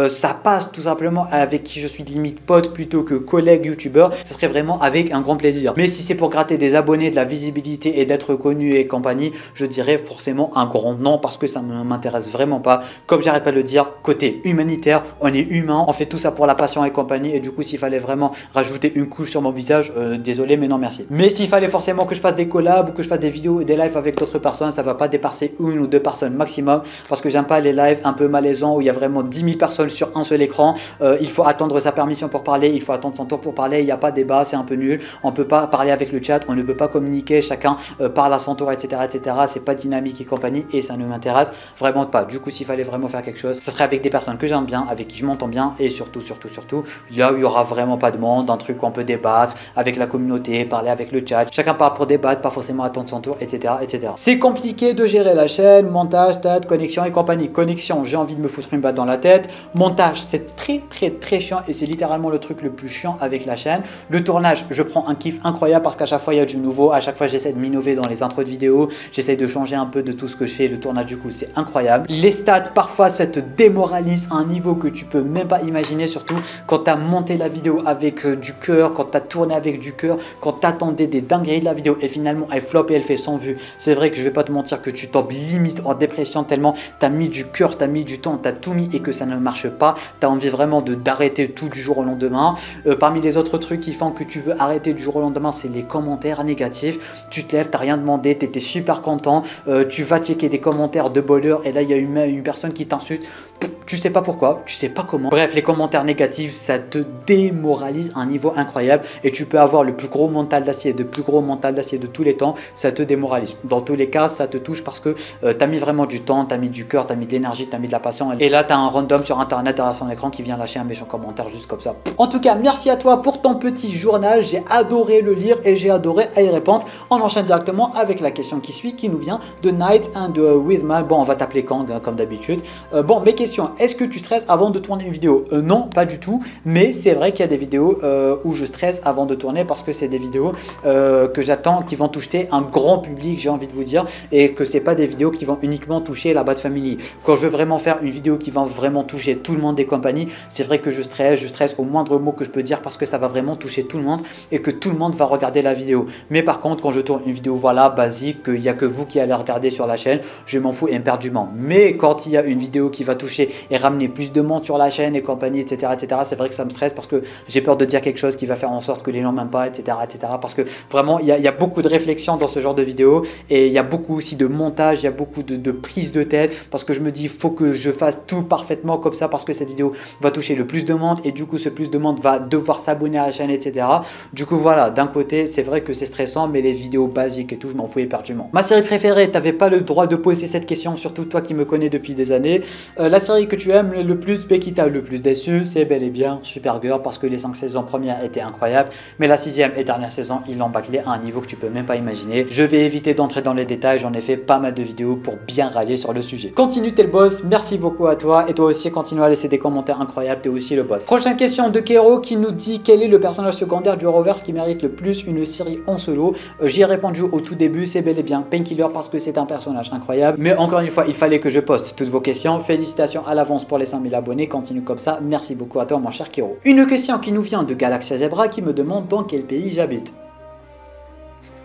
ça passe tout simplement, avec qui je suis limite pote plutôt que collègue youtubeur, ce serait vraiment avec un grand plaisir. Mais si c'est pour gratter des abonnés, de la visibilité et d'être connu et compagnie, je dirais forcément un grand non, parce que ça ne m'intéresse vraiment pas. Comme j'arrête pas de le dire, côté humanitaire, on est humain, on fait tout ça pour la passion et compagnie, et du coup s'il fallait vraiment rajouter une couche sur mon visage, désolé mais non merci. Mais s'il fallait forcément que je fasse des collabs ou que je fasse des vidéos et des lives avec d'autres personnes, ça va pas dépasser 1 ou 2 personnes maximum, parce que j'aime pas les lives un peu malaisants où il y a vraiment 10 000 personnes sur un seul écran. Il faut attendre sa permission pour parler, il faut attendre son tour pour parler, il n'y a pas de débat, c'est un peu nul, on peut pas parler avec le chat, on ne peut pas communiquer, chacun parle à son tour, etc. etc. C'est pas dynamique et compagnie, et ça ne m'intéresse vraiment pas. Du coup s'il fallait vraiment faire quelque chose, ce serait avec des personnes que j'aime bien, avec qui je m'entends bien, et surtout là où il y aura vraiment pas de monde, un truc où on peut débattre avec la communauté, parler avec le chat, chacun parle pour débattre, pas forcément attendre son tour, etc. etc. C'est compliqué de gérer la chaîne, montage, stats, connexion et compagnie. Connexion, j'ai envie de me foutre une balle dans la tête. Montage, c'est très chiant, et c'est littéralement le truc le plus chiant avec la chaîne. Le tournage, je prends un kiff incroyable parce qu'à chaque fois il y a du nouveau, à chaque fois j'essaie de m'innover dans les intros de vidéos, j'essaie de changer un peu de tout ce que je fais. Le tournage du coup c'est incroyable. Les stats parfois ça te démoralise à un niveau que tu peux même pas imaginer, surtout quand tu as monté la vidéo avec du cœur, quand tu as tourné avec du cœur, quand tu attendais des dingueries de la vidéo et finalement elle flop et elle fait 100 vues. C'est vrai que je vais pas te mentir que tu tombes limite en dépression tellement tu as mis du cœur, tu as mis du temps, tu as tout mis et que ça ne marche pas. Tu as envie vraiment d'arrêter tout du jour au lendemain. Parmi les autres trucs qui font que tu veux arrêter du jour au lendemain, c'est les commentaires négatifs. Tu te lèves, tu n'as rien demandé, tu étais super content, tu vas checker des commentaires de bonheur et là il y a une personne qui t'insulte. Tu sais pas pourquoi, tu sais pas comment. Bref, les commentaires négatifs, ça te démoralise à un niveau incroyable et tu peux avoir le plus gros mental d'acier, de tous les temps, ça te démoralise. Dans tous les cas, ça te touche parce que tu as mis vraiment du temps, tu as mis du cœur, tu as mis de l'énergie, tu as mis de la passion. Et là, tu as un random sur internet derrière son écran qui vient lâcher un méchant commentaire juste comme ça. En tout cas, merci à toi pour ton petit journal. J'ai adoré le lire et j'ai adoré y répondre. On enchaîne directement avec la question qui suit, qui nous vient de Night and with My. Bon, on va t'appeler Kang hein, comme d'habitude. Bon, mes questions. Est-ce que tu stresses avant de tourner une vidéo? Non, pas du tout. Mais c'est vrai qu'il y a des vidéos où je stresse avant de tourner parce que c'est des vidéos que j'attends qui vont toucher un grand public, j'ai envie de vous dire, et que c'est pas des vidéos qui vont uniquement toucher la Bad Family. Quand je veux vraiment faire une vidéo qui va vraiment toucher tout le monde des compagnies, c'est vrai que je stresse au moindre mot que je peux dire parce que ça va vraiment toucher tout le monde et que tout le monde va regarder la vidéo. Mais par contre, quand je tourne une vidéo voilà basique, qu'il n'y a que vous qui allez regarder sur la chaîne, je m'en fous éperdument. Mais quand il y a une vidéo qui va toucher toucher et ramener plus de monde sur la chaîne et compagnie, etc. etc. C'est vrai que ça me stresse parce que j'ai peur de dire quelque chose qui va faire en sorte que les gens m'aiment pas, etc. etc. Parce que vraiment, il y a beaucoup de réflexion dans ce genre de vidéo et il y a beaucoup aussi de montage, il y a beaucoup de prise de tête parce que je me dis, il faut que je fasse tout parfaitement comme ça parce que cette vidéo va toucher le plus de monde et du coup, ce plus de monde va devoir s'abonner à la chaîne, etc. Du coup, voilà, d'un côté, c'est vrai que c'est stressant, mais les vidéos basiques et tout, je m'en fous éperdument. Ma série préférée, t'avais pas le droit de poser cette question, surtout toi qui me connais depuis des années. La série que tu aimes le plus, mais qui t'a le plus déçu, c'est bel et bien Supergirl parce que les 5 saisons premières étaient incroyables, mais la 6e et dernière saison, ils l'ont bâclé à un niveau que tu peux même pas imaginer. Je vais éviter d'entrer dans les détails, j'en ai fait pas mal de vidéos pour bien râler sur le sujet. Continue, t'es le boss, merci beaucoup à toi et toi aussi continue à laisser des commentaires incroyables, t'es aussi le boss. Prochaine question de Kero qui nous dit quel est le personnage secondaire du Arrowverse qui mérite le plus une série en solo. J'y ai répondu au tout début, c'est bel et bien Painkiller parce que c'est un personnage incroyable, mais encore une fois, il fallait que je poste toutes vos questions. Félicitations à l'avance pour les 5000 abonnés, continue comme ça, merci beaucoup à toi mon cher Kero. Une question qui nous vient de Galaxia Zebra qui me demande dans quel pays j'habite.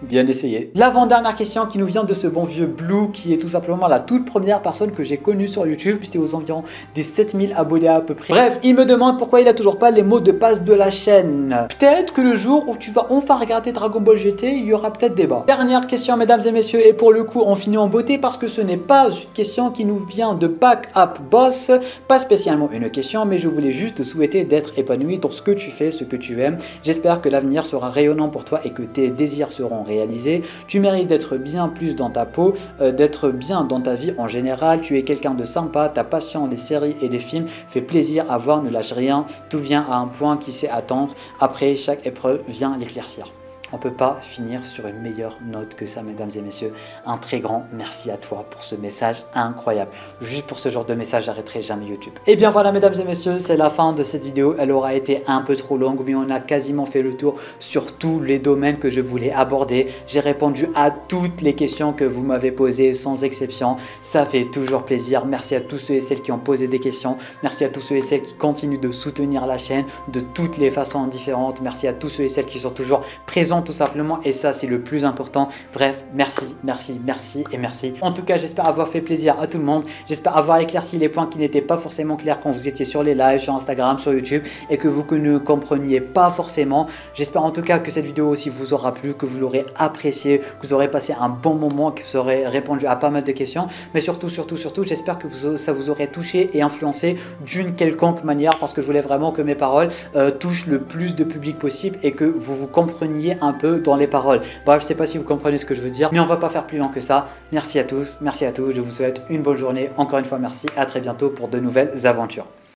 Bien essayé. L'avant-dernière question qui nous vient de ce bon vieux Blue qui est tout simplement la toute première personne que j'ai connue sur YouTube. C'était aux environs des 7000 abonnés à peu près. Bref, il me demande pourquoi il a toujours pas les mots de passe de la chaîne. Peut-être que le jour où tu vas enfin regarder Dragon Ball GT, il y aura peut-être débat. Dernière question mesdames et messieurs et pour le coup on finit en beauté parce que ce n'est pas une question qui nous vient de Backup Boss. Pas spécialement une question mais je voulais juste te souhaiter d'être épanoui dans ce que tu fais, ce que tu aimes. J'espère que l'avenir sera rayonnant pour toi et que tes désirs seront réalisé. Tu mérites d'être bien plus dans ta peau, d'être bien dans ta vie en général. Tu es quelqu'un de sympa, ta passion des séries et des films fait plaisir à voir, ne lâche rien. Tout vient à un point qui sait attendre. Après, chaque épreuve vient l'éclaircir. On ne peut pas finir sur une meilleure note que ça, mesdames et messieurs. Un très grand merci à toi pour ce message incroyable. Juste pour ce genre de message, j'arrêterai jamais YouTube. Et bien voilà, mesdames et messieurs, c'est la fin de cette vidéo. Elle aura été un peu trop longue, mais on a quasiment fait le tour sur tous les domaines que je voulais aborder. J'ai répondu à toutes les questions que vous m'avez posées, sans exception. Ça fait toujours plaisir. Merci à tous ceux et celles qui ont posé des questions. Merci à tous ceux et celles qui continuent de soutenir la chaîne de toutes les façons différentes. Merci à tous ceux et celles qui sont toujours présents tout simplement et ça c'est le plus important. Bref, merci, merci, merci et merci. En tout cas, j'espère avoir fait plaisir à tout le monde. J'espère avoir éclairci les points qui n'étaient pas forcément clairs quand vous étiez sur les lives, sur Instagram, sur YouTube et que vous ne compreniez pas forcément. J'espère en tout cas que cette vidéo aussi vous aura plu, que vous l'aurez apprécié, que vous aurez passé un bon moment, que vous aurez répondu à pas mal de questions. Mais surtout, j'espère que ça vous aurait touché et influencé d'une quelconque manière parce que je voulais vraiment que mes paroles touchent le plus de public possible et que vous compreniez un peu dans les paroles. Bref, je sais pas si vous comprenez ce que je veux dire, mais on va pas faire plus long que ça. Merci à tous, je vous souhaite une bonne journée. Encore une fois, merci, à très bientôt pour de nouvelles aventures.